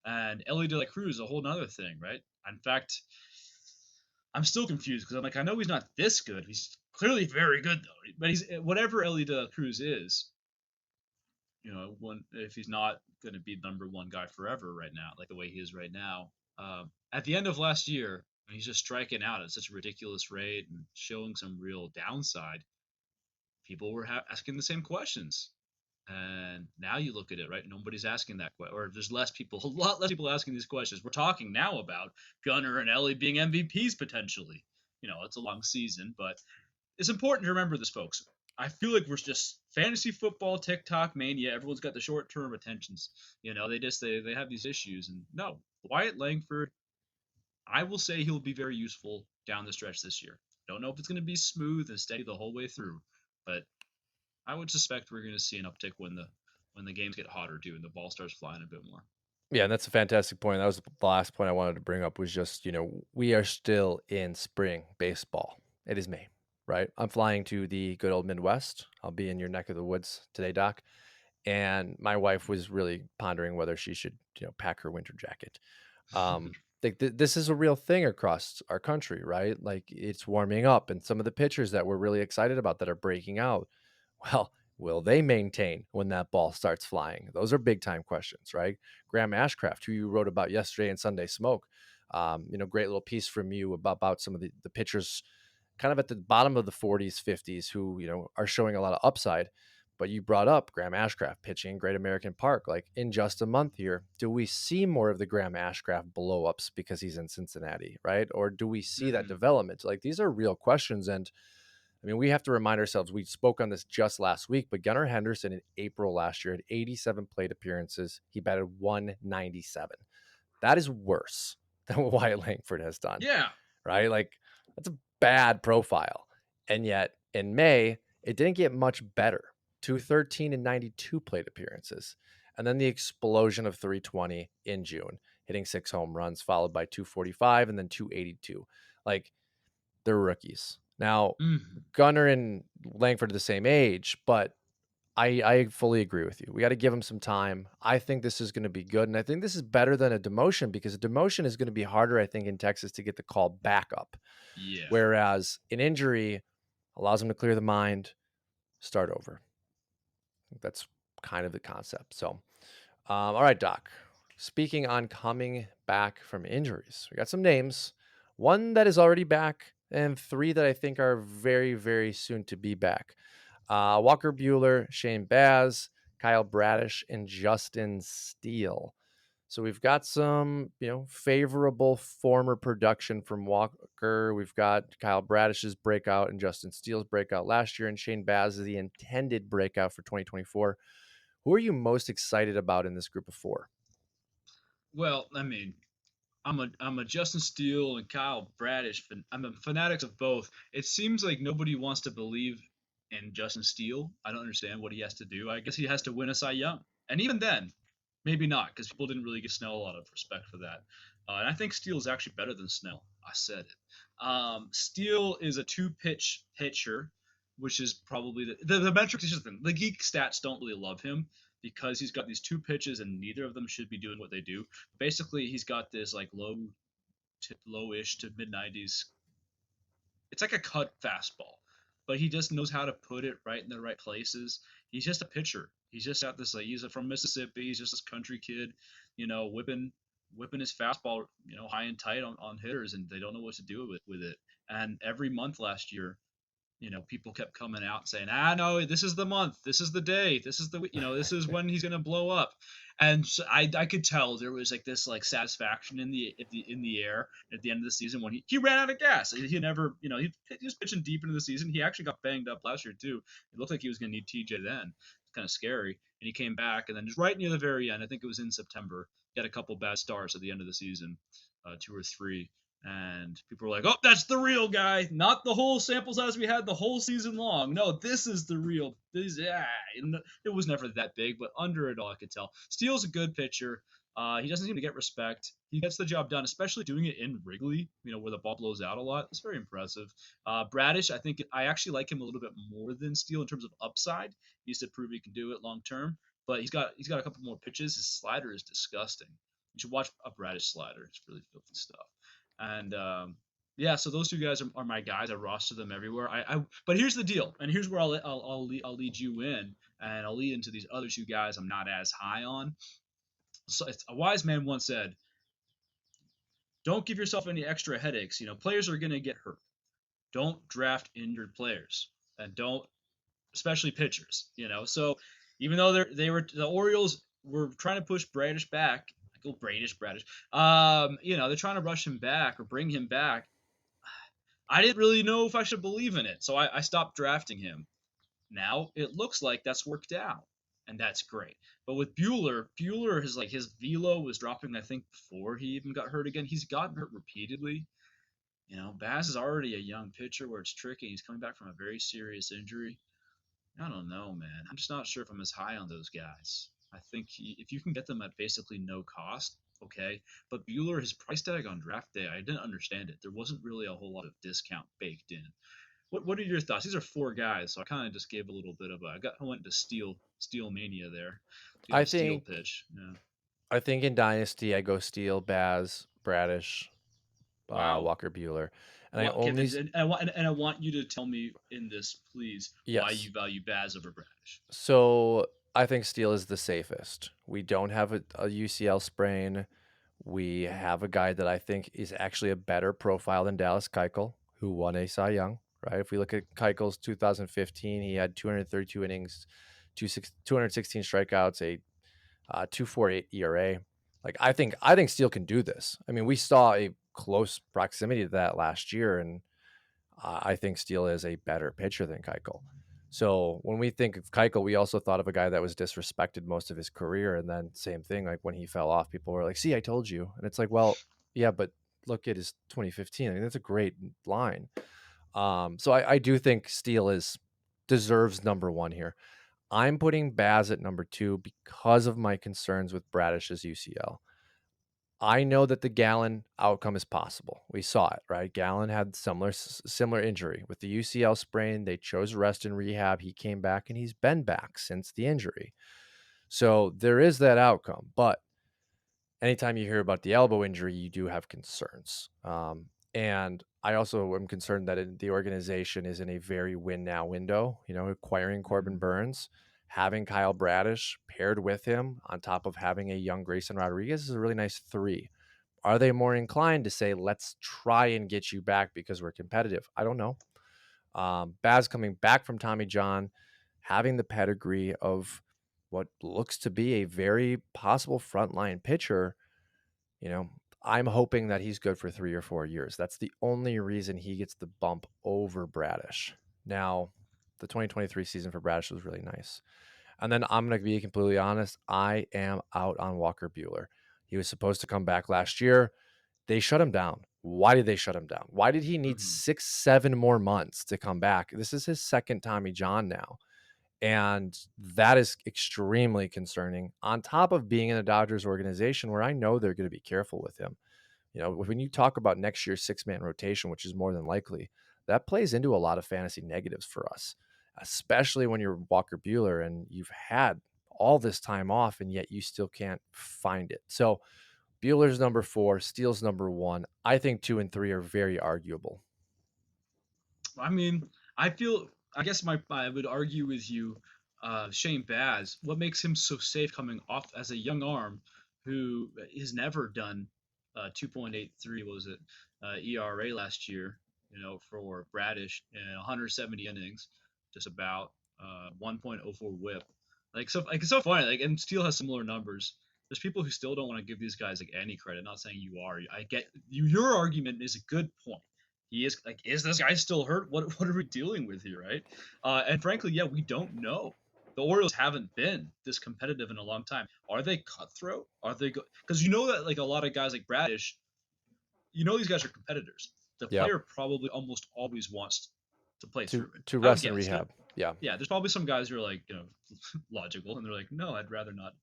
and Ellie De La Cruz, a whole other thing, right? In fact, I'm still confused because I'm like, I know he's not this good. He's clearly very good though. But he's whatever Ellie De La Cruz is, if he's not going to be number one guy forever right now, like the way he is right now. At the end of last year, when he's just striking out at such a ridiculous rate and showing some real downside, people were asking the same questions. And now you look at it, right? Nobody's asking that question, or there's less people, a lot less people asking these questions. We're talking now about Gunner and Ellie being MVPs potentially. It's a long season, but it's important to remember this, folks. I feel like we're just fantasy football TikTok mania. Everyone's got the short term attentions. They have these issues, and no, Wyatt Langford. I will say he'll be very useful down the stretch this year. Don't know if it's going to be smooth and steady the whole way through, but I would suspect we're going to see an uptick when the games get hotter too, and the ball starts flying a bit more. Yeah, and that's a fantastic point. That was the last point I wanted to bring up was just, we are still in spring baseball. It is May, right? I'm flying to the good old Midwest. I'll be in your neck of the woods today, Doc. And my wife was really pondering whether she should, pack her winter jacket. Like this is a real thing across our country, right? Like it's warming up, and some of the pitchers that we're really excited about that are breaking out. Well, will they maintain when that ball starts flying? Those are big time questions, right? Graham Ashcraft, who you wrote about yesterday in Sunday Smoke, great little piece from you about some of the pitchers kind of at the bottom of the 40s, 50s who, are showing a lot of upside. But you brought up Graham Ashcraft pitching Great American Park. Like in just a month here, do we see more of the Graham Ashcraft blowups because he's in Cincinnati, right? Or do we see that Mm-hmm. development? Like these are real questions. And I mean, we have to remind ourselves, we spoke on this just last week, but Gunnar Henderson in April last year had 87 plate appearances. He batted 197. That is worse than what Wyatt Langford has done, Yeah. right? Like that's a bad profile. And yet in May, it didn't get much better. 213 and 92 plate appearances. And then the explosion of 320 in June, hitting 6 home runs, followed by 245 and then 282. Like they're rookies. Now, Mm-hmm. Gunnar and Langford are the same age, but I fully agree with you. We got to give him some time. I think this is going to be good. And I think this is better than a demotion because a demotion is going to be harder, I think, in Texas to get the call back up. Yeah. Whereas an injury allows him to clear the mind, start over. I think that's kind of the concept. So, all right, Doc. Speaking on coming back from injuries, we got some names. One that is already back, and 3 that I think are very, very soon to be back. Walker Bueller, Shane Baz, Kyle Bradish, and Justin Steele. So we've got some, favorable former production from Walker. We've got Kyle Bradish's breakout and Justin Steele's breakout last year, and Shane Baz is the intended breakout for 2024. Who are you most excited about in this group of 4? Well, I mean, I'm a Justin Steele and Kyle Bradish. I'm a fanatics of both. It seems like nobody wants to believe in Justin Steele. I don't understand what he has to do. I guess he has to win a Cy Young, and even then, maybe not because people didn't really give Snell a lot of respect for that. And I think Steele is actually better than Snell. I said it. Steele is a two pitcher, which is probably the metrics. Is just the geek stats don't really love him because he's got these two pitches and neither of them should be doing what they do. Basically, he's got this like lowish to mid 90s. It's like a cut fastball, but he just knows how to put it right in the right places. He's just a pitcher. He's just got this like he's from Mississippi. He's just this country kid, whipping his fastball, high and tight on hitters, and they don't know what to do with it. And every month last year, people kept coming out saying, no, this is the month, this is the day, this is this is when he's gonna blow up. And so I could tell there was like this like satisfaction in the air at the end of the season when he ran out of gas. He never, he was pitching deep into the season. He actually got banged up last year too. It looked like he was gonna need TJ then. It's kind of scary. And he came back, and then just right near the very end, I think it was in September, he had a couple bad starts at the end of the season, two or three, and people were like, "Oh, that's the real guy, not the whole sample size we had the whole season long. No, this is the real." It was never that big, but under it all, I could tell. Steele's a good pitcher. He doesn't seem to get respect. He gets the job done, especially doing it in Wrigley, where the ball blows out a lot. It's very impressive. Bradish, I think I actually like him a little bit more than Steele in terms of upside. He needs to prove he can do it long term, but he's got a couple more pitches. His slider is disgusting. You should watch a Bradish slider. It's really filthy stuff. And yeah, so those two guys are my guys. I roster them everywhere. But here's the deal, and here's where I'll lead you in, and I'll lead into these other two guys I'm not as high on. So a wise man once said, "Don't give yourself any extra headaches. Players are gonna get hurt. Don't draft injured players, and don't, especially pitchers. So even though the Orioles were trying to push Bradish back, like old Bradish. They're trying to rush him back or bring him back. I didn't really know if I should believe in it, so I stopped drafting him. Now it looks like that's worked out, and that's great. But with Buehler his velo was dropping. I think before he even got hurt again, he's gotten hurt repeatedly. Baz is already a young pitcher where it's tricky. He's coming back from a very serious injury. I don't know, man. I'm just not sure if I'm as high on those guys. I think if you can get them at basically no cost, okay. But Buehler, his price tag on draft day, I didn't understand it. There wasn't really a whole lot of discount baked in. What are your thoughts? These are four guys, so I kind of just gave a little bit of I went into steel mania there. Do you have I a steel think pitch? Yeah. I think in Dynasty I go Steele, Baz, Bradish, Wow. Walker Bueller, and I What, okay, only and I want you to tell me in this, please, why yes. you value Baz over Bradish. So I think Steele is the safest. We don't have a UCL sprain. We have a guy that I think is actually a better profile than Dallas Keuchel, who won a Cy Young. Right? If we look at Keuchel's 2015, he had 232 innings, 216 strikeouts, a 2.48 ERA. Like I think Steele can do this. I mean, we saw a close proximity to that last year, and I think Steele is a better pitcher than Keuchel. So when we think of Keuchel, we also thought of a guy that was disrespected most of his career, and then same thing. Like when he fell off, people were like, "See, I told you," and it's like, well, yeah, but look at his 2015. I mean, that's a great line. So I do think Steele deserves number one here. I'm putting Baz at number two because of my concerns with Bradish's UCL. I know that the Gallon outcome is possible. We saw it, right? Gallon had similar injury with the UCL sprain. They chose rest and rehab. He came back and he's been back since the injury. So there is that outcome. But anytime you hear about the elbow injury, you do have concerns. And I also am concerned that the organization is in a very win now window, acquiring Corbin Mm-hmm. Burns, having Kyle Bradish paired with him on top of having a young Grayson Rodriguez is a really nice three. Are they more inclined to say, let's try and get you back because we're competitive? I don't know. Baz coming back from Tommy John, having the pedigree of what looks to be a very possible frontline pitcher, you know, I'm hoping that he's good for 3 or 4 years. That's the only reason he gets the bump over Bradish. Now, the 2023 season for Bradish was really nice. And then I'm going to be completely honest. I am out on Walker Buehler. He was supposed to come back last year. They shut him down. Why did they shut him down? Why did he need Mm-hmm. 6, 7 more months to come back? This is his second Tommy John now. And that is extremely concerning. On top of being in a Dodgers organization where I know they're going to be careful with him. When you talk about next year's 6-man rotation, which is more than likely, that plays into a lot of fantasy negatives for us, especially when you're Walker Buehler and you've had all this time off, and yet you still can't find it. So Bueller's number 4, Steele's number 1. I think 2 and 3 are very arguable. I mean, I feel. I guess I would argue with you, Shane Baz. What makes him so safe coming off as a young arm who has never done 2.83 was it ERA last year? You know, for Bradish and 170 innings, just about 1.04 WHIP. Like it's so funny. Like, and Steele has similar numbers. There's people who still don't want to give these guys like any credit. Not saying you are. I get you. Your argument is a good point. He is like, is this guy still hurt? What are we dealing with here, right? And frankly, yeah, we don't know. The Orioles haven't been this competitive in a long time. Are they cutthroat? Are they because you know that like a lot of guys like Bradish, you know these guys are competitors. The Yeah. player probably almost always wants to play To through it. to I would rest and guess. rehab. Yeah. Yeah, there's probably some guys who are like, logical, and they're like, no, I'd rather not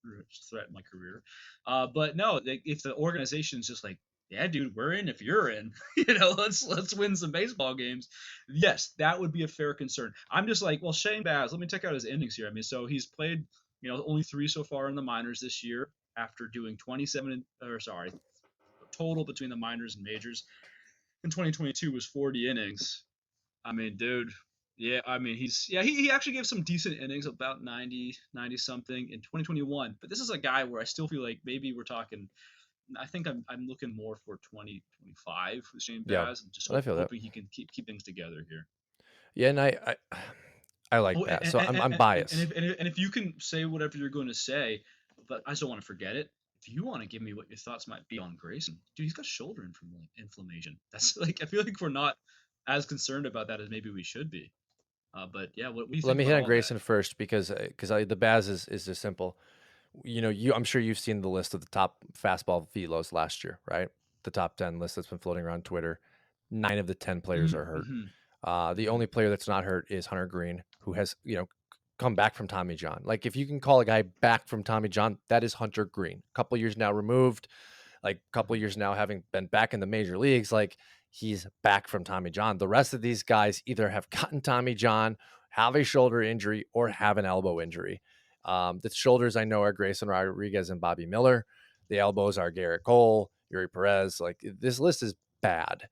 threaten my career. But no, if the organization's just like, yeah, dude, we're in if you're in, let's win some baseball games. Yes, that would be a fair concern. I'm just like, well, Shane Baz, let me check out his innings here. I mean, so he's played, only 3 so far in the minors this year after doing 27, or sorry, total between the minors and majors. In 2022 was 40 innings. I mean, dude, yeah, I mean, he actually gave some decent innings, about 90 something in 2021. But this is a guy where I still feel like maybe we're talking. I think I'm looking more for 2025 with Shane Yeah. Baz, and just I feel that. hoping he can keep things together here. Yeah, and I like Oh, that. So I'm biased. and if you can say whatever you're going to say, but I just don't want to forget it. If you want to give me what your thoughts might be on Grayson, dude, he's got shoulder inflammation. That's like I feel like we're not as concerned about that as maybe we should be. But yeah, what do you Let think me about hit on all that? Grayson first because the Baz is just simple. I'm sure you've seen the list of the top fastball velos last year, right? The top 10 list that's been floating around Twitter. 9 of the 10 players are hurt. Mm-hmm, The mm-hmm, only player that's not hurt is Hunter Green, who has, come back from Tommy John. Like, if you can call a guy back from Tommy John, that is Hunter Green. A couple years now removed, like a couple mm-hmm, years now having been back in the major leagues, like he's back from Tommy John. The rest of these guys either have gotten Tommy John, have a shoulder injury, or have an elbow injury. The shoulders I know are Grayson Rodriguez and Bobby Miller. The elbows are Garrett Cole, Yuri Perez. Like, this list is bad,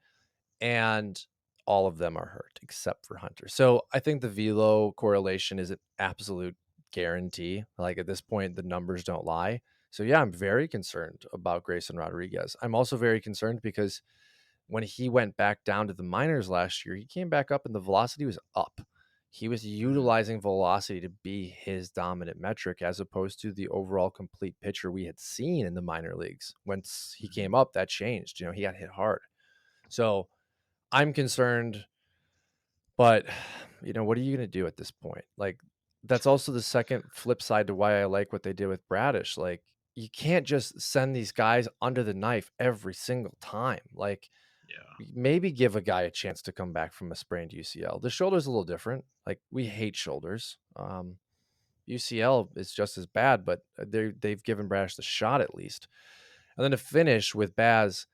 and all of them are hurt except for Hunter. So I think the velo correlation is an absolute guarantee. Like, at this point, the numbers don't lie. So yeah, I'm very concerned about Grayson Rodriguez. I'm also very concerned because when he went back down to the minors last year, he came back up and the velocity was up. He was mm-hmm, utilizing velocity to be his dominant metric as opposed to the overall complete pitcher we had seen in the minor leagues. Once he mm-hmm. came up, that changed. He got hit hard. So I'm concerned, but what are you going to do at this point? Like, that's also the second flip side to why I like what they did with Bradish. Like, you can't just send these guys under the knife every single time. Like, Yeah. maybe give a guy a chance to come back from a sprained UCL. The shoulder's a little different. Like, we hate shoulders. UCL is just as bad, but they've given Bradish the shot at least. And then to finish with Baz,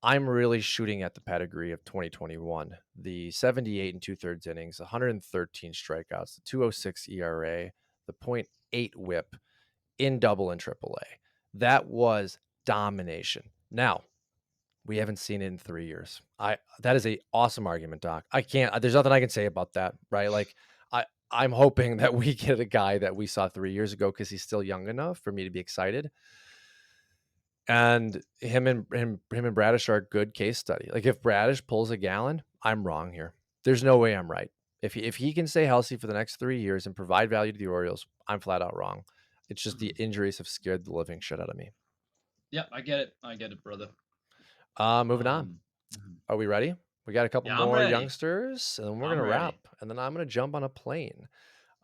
I'm really shooting at the pedigree of 2021. The 78 and 2/3 innings, 113 strikeouts, the 206 ERA, the .8 WHIP in double and triple A. That was domination. Now, we haven't seen it in 3 years. That is a awesome argument, Doc. There's nothing I can say about that, right? Like, I'm hoping that we get a guy that we saw 3 years ago because he's still young enough for me to be excited. And him and Bradish are a good case study. Like, if Bradish pulls a Gallon, I'm wrong here. There's no way I'm right. If he can stay healthy for the next 3 years and provide value to the Orioles, I'm flat out wrong. It's just the Mm-hmm. injuries have scared the living shit out of me. Yeah, I get it. I get it, brother. Moving on. Mhm. Are we ready? We got a couple Yeah, I'm more ready. youngsters, and then we're I'm gonna wrap. ready. And then I'm gonna jump on a plane.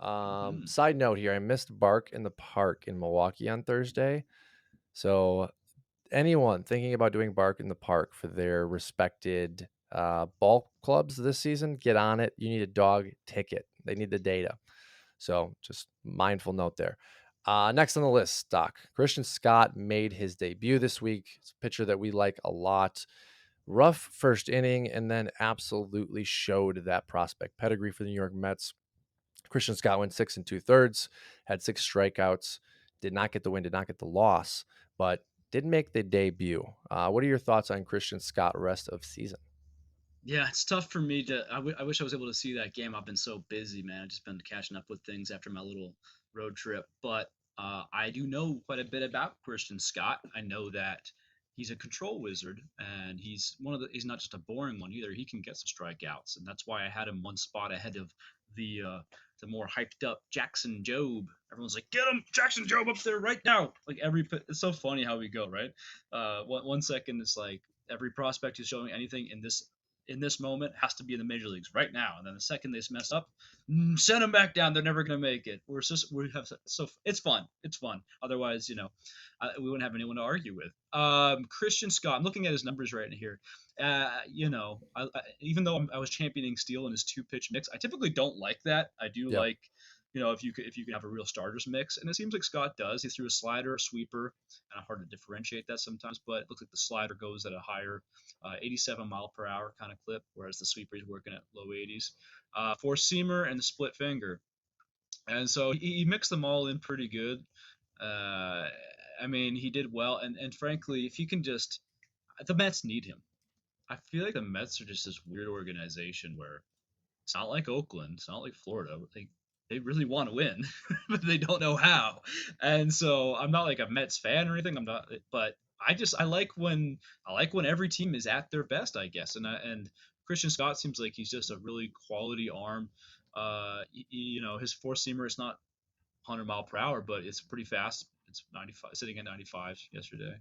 Mm-hmm. Side note here: I missed Bark in the Park in Milwaukee on Thursday. So anyone thinking about doing Bark in the Park for their respected ball clubs this season, get on it. You need a dog ticket. They need the data. So just mindful note there. Next on the list, Doc. Christian Scott made his debut this week. It's a pitcher that we like a lot. Rough first inning, and then absolutely showed that prospect pedigree for the New York Mets. Christian Scott went 6 2/3, had 6 strikeouts, did not get the win, did not get the loss, but did make the debut. What are your thoughts on Christian Scott rest of season? Yeah, it's tough for me to. I wish I was able to see that game. I've been so busy, man. I've just been catching up with things after my little road trip. But I do know quite a bit about Christian Scott. I know that he's a control wizard, and he's one of the. He's not just a boring one either. He can get some strikeouts, and that's why I had him one spot ahead of the more hyped up Jackson Job. Everyone's like, get him, Jackson Job, up there right now. Like it's so funny how we go, right? One second it's like every prospect who's showing anything in this moment has to be in the major leagues right now. And then the second they mess up, send them back down. They're never going to make it. We have so it's fun. It's fun. Otherwise, we wouldn't have anyone to argue with. Christian Scott. I'm looking at his numbers right here. Even though I was championing Steele in his 2 pitch mix, I typically don't like that. I do Yep. like. If you can have a real starters mix, and it seems like Scott does. He threw a slider, a sweeper, and hard to differentiate that sometimes. But it looks like the slider goes at a higher 87 mile per hour kind of clip, whereas the sweeper is working at low 80s. Four seamer and the split finger, and so he mixed them all in pretty good. Uh, I mean, he did well, and frankly, if you can just, the Mets need him. I feel like the Mets are just this weird organization where it's not like Oakland, it's not like Florida. They really want to win, but they don't know how. And so I'm not like a Mets fan or anything. I'm not, but I like when every team is at their best, I guess. And Christian Scott seems like he's just a really quality arm. His four seamer is not 100 mile per hour, but it's pretty fast. It's 95, sitting at 95 yesterday.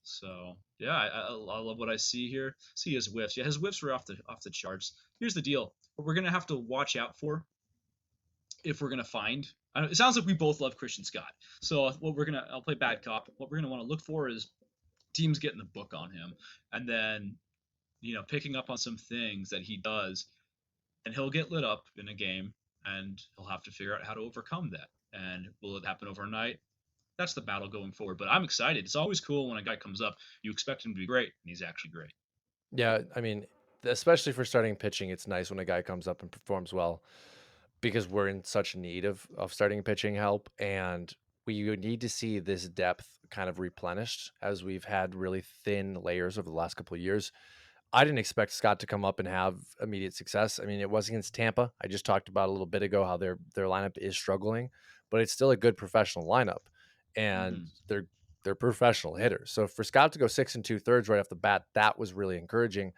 So yeah, I love what I see here. See his whiffs. Yeah, his whiffs were off the charts. Here's the deal: what we're gonna have to watch out for if we're gonna find. It sounds like we both love Christian Scott. So I'll play bad cop. What we're gonna want to look for is teams getting the book on him, and then picking up on some things that he does, and he'll get lit up in a game, and he'll have to figure out how to overcome that. And will it happen overnight? That's the battle going forward. But I'm excited. It's always cool when a guy comes up. You expect him to be great, and he's actually great. Yeah, I mean, especially for starting pitching, it's nice when a guy comes up and performs well because we're in such need of starting pitching help, and we would need to see this depth kind of replenished as we've had really thin layers over the last couple of years. I didn't expect Scott to come up and have immediate success. I mean, it was against Tampa. I just talked about a little bit ago how their lineup is struggling, but it's still a good professional lineup, and Mm-hmm. they're professional hitters. So for Scott to go 6 2/3 right off the bat, that was really encouraging.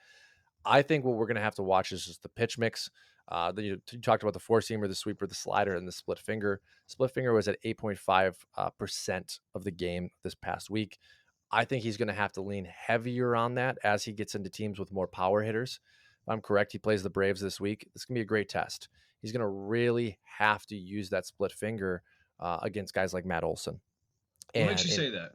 I think what we're going to have to watch is just the pitch mix. You talked about the four seamer, the sweeper, the slider, and the split finger. Split finger was at 8.5% of the game this past week. I think he's going to have to lean heavier on that as he gets into teams with more power hitters. If I'm correct, he plays the Braves this week. This can be a great test. He's going to really have to use that split finger against guys like Matt Olson. What makes And, you and say that?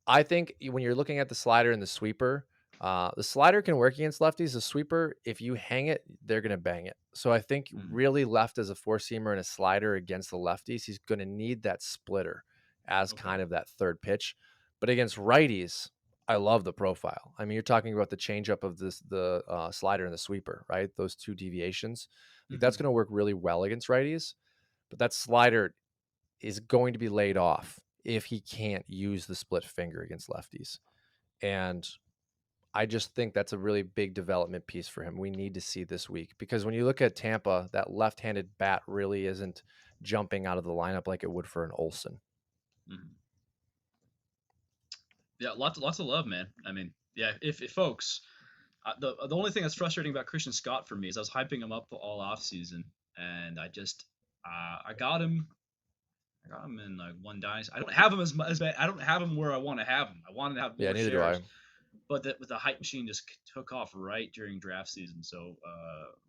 I think when you're looking at the slider and the slider can work against lefties. The sweeper, if you hang it, they're going to bang it. So I think Mm, really left as a four seamer and a slider against the lefties, he's going to need that splitter as okay. kind of that third pitch. But against righties, I love the profile. I mean, you're talking about the changeup of the slider and the sweeper, right? Those two deviations. Like that's Mm-hmm. going to work really well against righties. But that slider is going to be laid off if he can't use the split finger against lefties. And I just think that's a really big development piece for him. We need to see this week because when you look at Tampa, that left-handed bat really isn't jumping out of the lineup like it would for an Olson. Mm-hmm. Yeah, lots of love, man. I mean, yeah, if folks, the only thing that's frustrating about Christian Scott for me is I was hyping him up all off season, and I got him. I got him in like one dynasty. I don't have him as bad. I don't have him where I want to have him. I wanted to have Yeah, more neither do I. shares, but the hype machine just took off right during draft season. So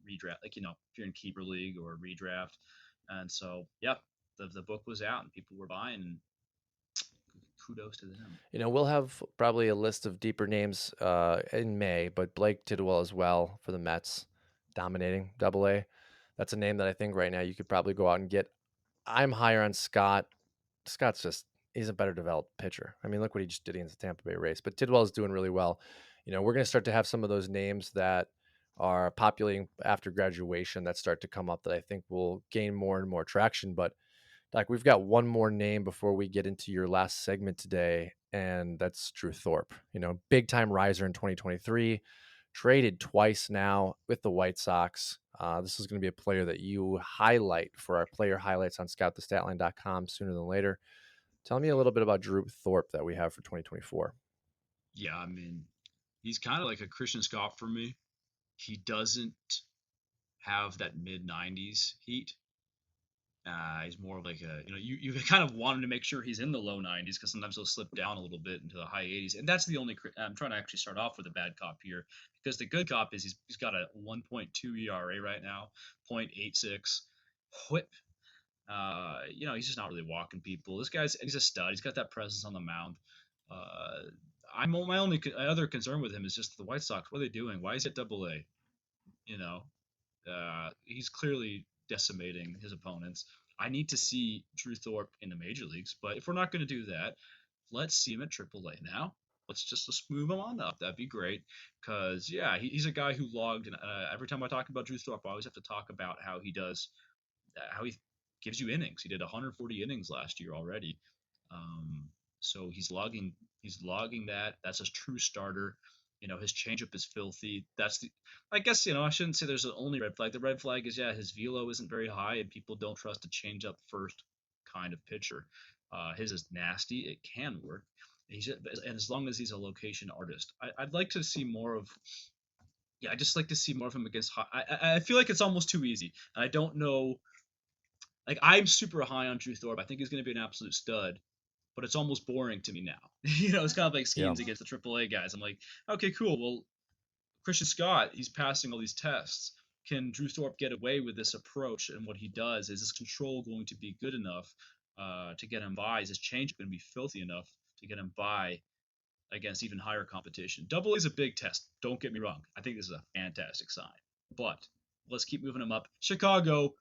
redraft, like if you're in keeper league or redraft, and so yeah, the book was out and people were buying. And kudos to them. We'll have probably a list of deeper names in May, but Blake Tidwell as well for the Mets, dominating Double A. That's a name that I think right now you could probably go out and get. I'm higher on Scott. Scott's just he's a better developed pitcher. I mean, look what he just did against the Tampa Bay Rays. But Tidwell is doing really well. We're going to start to have some of those names that are populating after graduation that start to come up that I think will gain more and more traction. But like we've got one more name before we get into your last segment today, and that's Drew Thorpe. Big time riser in 2023, traded twice now with the White Sox. This is going to be a player that you highlight for our player highlights on scoutthestatline.com sooner than later. Tell me a little bit about Drew Thorpe that we have for 2024. Yeah, I mean, he's kind of like a Christian Scott for me. He doesn't have that mid 90s heat. He's more of like you kind of want him to make sure he's in the low 90s because sometimes he'll slip down a little bit into the high 80s, and that's the only. I'm trying to actually start off with a bad cop here because the good cop is he's got a 1.2 ERA right now, 0.86 WHIP. He's just not really walking people. He's a stud. He's got that presence on the mound. My only other concern with him is just the White Sox. What are they doing? Why is he at Double A? You know, he's clearly decimating his opponents. I need to see Drew Thorpe in the major leagues, but if we're not going to do that, let's see him at AAA now. Let's move him on up. That'd be great. Because yeah, he's a guy who logged. And every time I talk about Drew Thorpe, I always have to talk about how he gives you innings. He did 140 innings last year already. Um, so he's logging that. That's a true starter. His changeup is filthy. I guess, I shouldn't say there's the only red flag. The red flag is, yeah, his velo isn't very high and people don't trust a changeup first kind of pitcher. His is nasty. It can work. And as long as he's a location artist, I'd like to see more of. Yeah, I just like to see more of him against. I feel like it's almost too easy, and I don't know. Like I'm super high on Drew Thorpe. I think he's going to be an absolute stud, but it's almost boring to me now. It's kind of like Yeah. Skenes against the AAA guys. I'm like, okay, cool. Well, Christian Scott, he's passing all these tests. Can Drew Thorpe get away with this approach and what he does? Is his control going to be good enough to get him by? Is his change going to be filthy enough to get him by against even higher competition? Double A is a big test. Don't get me wrong. I think this is a fantastic sign. But let's keep moving him up. Chicago,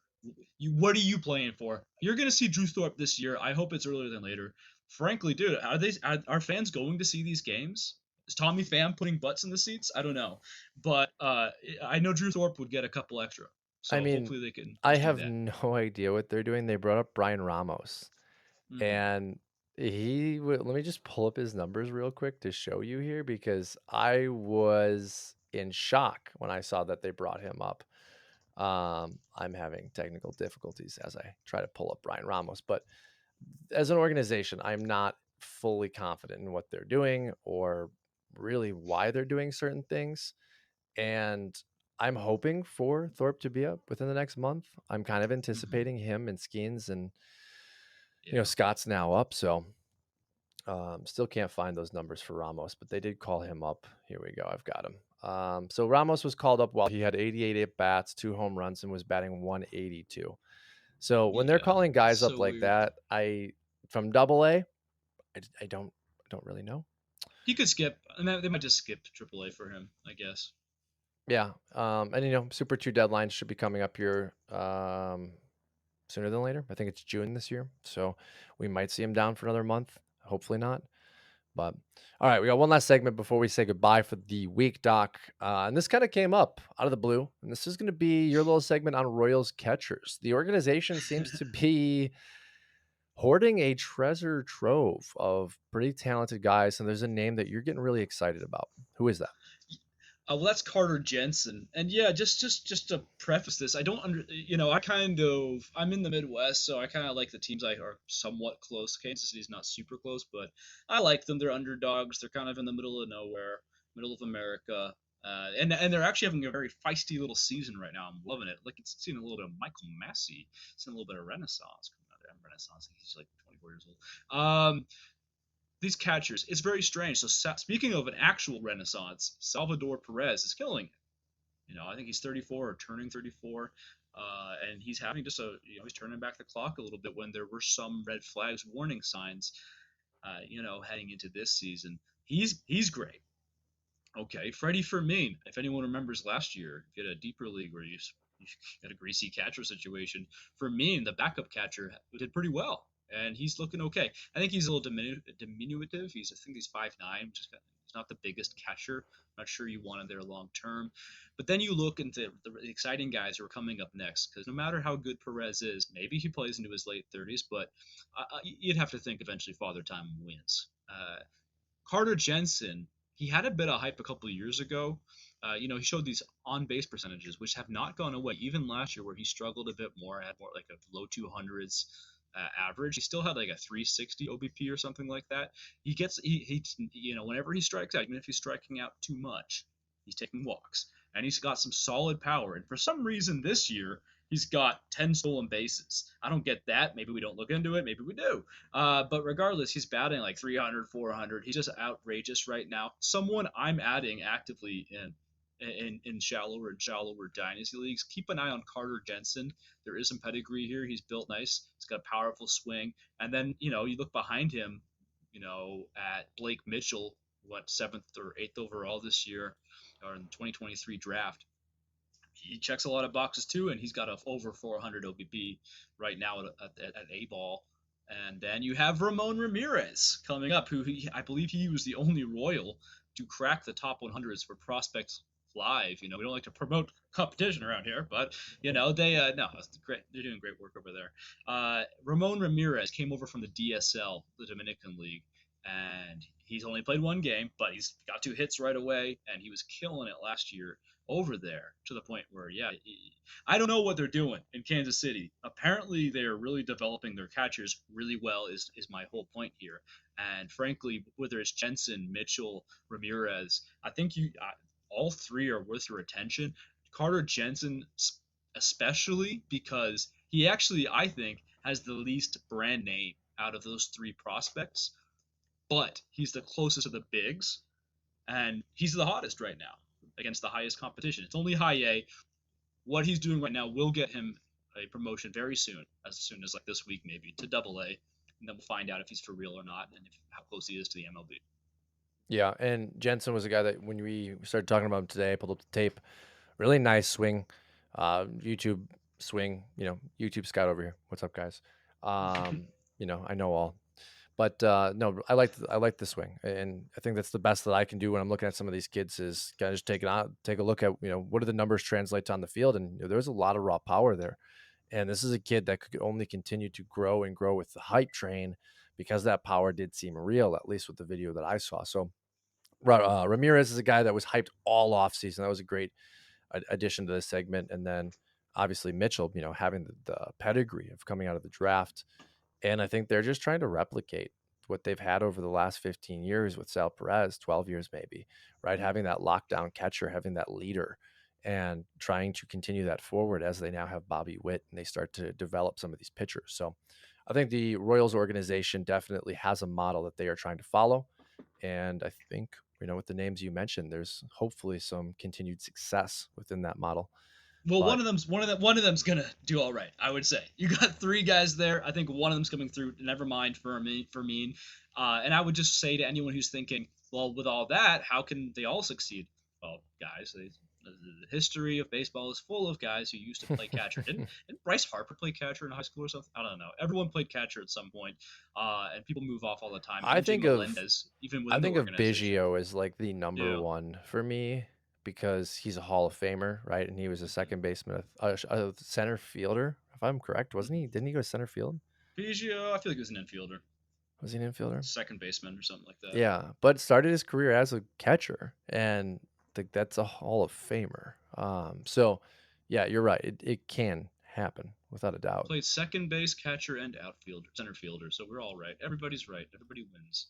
what are you playing for? You're going to see Drew Thorpe this year. I hope it's earlier than later. Frankly, dude, are fans going to see these games? Is Tommy Pham putting butts in the seats? I don't know, but I know Drew Thorpe would get a couple extra, I so mean, hopefully they can I just do have that. no idea what they're doing. They brought up Brian Ramos, Mm-hmm. and let me just pull up his numbers real quick to show you here because I was in shock when I saw that they brought him up. I'm having technical difficulties as I try to pull up Brian Ramos, but as an organization, I'm not fully confident in what they're doing or really why they're doing certain things. And I'm hoping for Thorpe to be up within the next month. I'm kind of Mm-hmm. anticipating him and Skenes and Yeah. Scott's now up, so still can't find those numbers for Ramos, but they did call him up. Here we go. I've got him. So Ramos was called up while he had 88 at bats, 2 home runs, and was batting 182. So when they're Yeah. calling It's guys up so like weird. that, from Double A, I don't really know. He could skip, and they might just skip AAA for him, I guess. Yeah, and Super 2 deadlines should be coming up here sooner than later. I think it's June this year, so we might see him down for another month. Hopefully not. But all right, we got one last segment before we say goodbye for the week, Doc. And this kind of came up out of the blue, and this is going to be your little segment on Royals catchers. The organization seems to be hoarding a treasure trove of pretty talented guys, and there's a name that you're getting really excited about. Who is that? Well, that's Carter Jensen, and yeah, just to preface this, I don't I'm in the Midwest, so I kind of like the teams I are somewhat close. Kansas City's not super close, but I like them. They're underdogs. They're kind of in the middle of nowhere, middle of America, and they're actually having a very feisty little season right now. I'm loving it. Like it's seeing a little bit of Michael Massey, seeing a little bit of Renaissance coming out there. Renaissance. He's like 24 years old. These catchers, it's very strange. So speaking of an actual renaissance, Salvador Perez is killing it. I think he's 34 or turning 34, and he's having he's turning back the clock a little bit when there were some red flags, warning signs, heading into this season. He's great. Okay, Freddie Fermin. If anyone remembers last year, if you had a deeper league where you had a greasy catcher situation, Fermin, the backup catcher, did pretty well, and he's looking okay. I think he's a little diminutive. I think he's 5'9", He's not the biggest catcher. I'm not sure you want him there long term. But then you look into the exciting guys who are coming up next, because no matter how good Perez is, maybe he plays into his late 30s, but you'd have to think eventually Father Time wins. Carter Jensen, he had a bit of hype a couple of years ago. He showed these on base percentages, which have not gone away. Even last year, where he struggled a bit more, had more like a low 200s average. He still had like a 360 OBP or something like that. Whenever he strikes out, even if he's striking out too much, he's taking walks, and he's got some solid power. And for some reason this year, he's got 10 stolen bases. I don't get that. Maybe we don't look into it. Maybe we do. But regardless, he's batting like 300, 400. He's just outrageous right now. Someone I'm adding actively in shallower dynasty leagues. Keep an eye on Carter Jensen. There is some pedigree here. He's built nice. He's got a powerful swing. And then you look behind him, at Blake Mitchell, what, seventh or eighth overall this year, or in the 2023 draft. He checks a lot of boxes too, and he's got a over 400 OBP right now at A ball. And then you have Ramon Ramirez coming up, I believe he was the only Royal to crack the top 100s for Prospects Live. We don't like to promote competition around here, but they no, it's great. They're doing great work over there. Ramon Ramirez came over from the DSL, the Dominican League, and he's only played one game, but he's got 2 hits right away, and he was killing it last year over there, to the point where, yeah, I don't know what they're doing in Kansas City. Apparently, they're really developing their catchers really well, is my whole point here. And frankly, whether it's Jensen, Mitchell, Ramirez, I think all three are worth your attention. Carter Jensen, especially because he actually, I think, has the least brand name out of those 3 prospects, but he's the closest to the bigs, and he's the hottest right now against the highest competition. It's only high A. What he's doing right now will get him a promotion very soon, as soon as like this week maybe, to Double A, and then we'll find out if he's for real or not, and how close he is to the MLB. Yeah, and Jensen was a guy that when we started talking about him today, I pulled up the tape. Really nice swing, YouTube swing. YouTube scout over here. What's up, guys? I know all. But no, I like the swing, and I think that's the best that I can do when I'm looking at some of these kids is kind of just take a look at what do the numbers translate on the field, and there's a lot of raw power there, and this is a kid that could only continue to grow and grow with the hype train because that power did seem real, at least with the video that I saw. So Ramirez is a guy that was hyped all off season. That was a great addition to this segment, and then obviously Mitchell, having the pedigree of coming out of the draft. And I think they're just trying to replicate what they've had over the last 15 years with Sal Perez, 12 years maybe, right? Having that lockdown catcher, having that leader, and trying to continue that forward as they now have Bobby Witt and they start to develop some of these pitchers. So I think the Royals organization definitely has a model that they are trying to follow. And I think, with the names you mentioned, there's hopefully some continued success within that model. Well, But one of them's gonna do all right. I would say you got 3 guys there. I think one of them's coming through. Never mind Fermin. And I would just say to anyone who's thinking, well, with all that, how can they all succeed? Well, guys, the history of baseball is full of guys who used to play catcher. Didn't Bryce Harper play catcher in high school or something? I don't know. Everyone played catcher at some point, and people move off all the time. I AJ think of Melendez, even I within the think of organization. Biggio as like the number Yeah. one for me because he's a Hall of Famer, right? And he was a second baseman, a center fielder, if I'm correct, wasn't he? Didn't he go to center field? Biggio, I feel like he was an infielder, Was he an infielder? second baseman or something like that. Yeah, but started his career as a catcher, and that's a Hall of Famer. So yeah, you're right. It can happen without a doubt. Played second base, catcher, and outfielder, center fielder. So we're all right. Everybody's right. Everybody wins.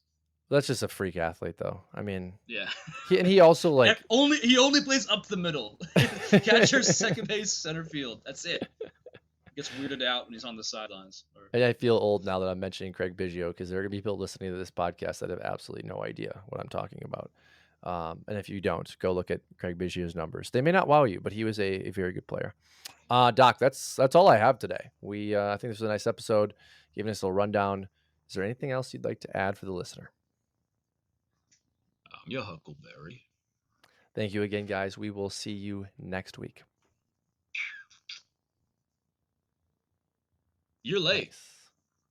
That's just a freak athlete, though. I mean, Yeah. he also like He only plays up the middle. Catcher, second base, center field. That's it. He gets weirded out when he's on the sidelines. And I feel old now that I'm mentioning Craig Biggio because there are going to be people listening to this podcast that have absolutely no idea what I'm talking about. And if you don't, go look at Craig Biggio's numbers. They may not wow you, but he was a very good player. Doc, that's all I have today. I think this was a nice episode, giving us a little rundown. Is there anything else you'd like to add for the listener? I'm your Huckleberry. Thank you again, guys. We will see you next week. You're late.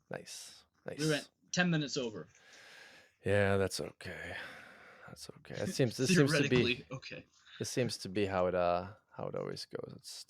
Nice. We went 10 minutes over. Yeah, that's okay. That's okay. It seems this seems to be Theoretically, okay. how it always goes. It's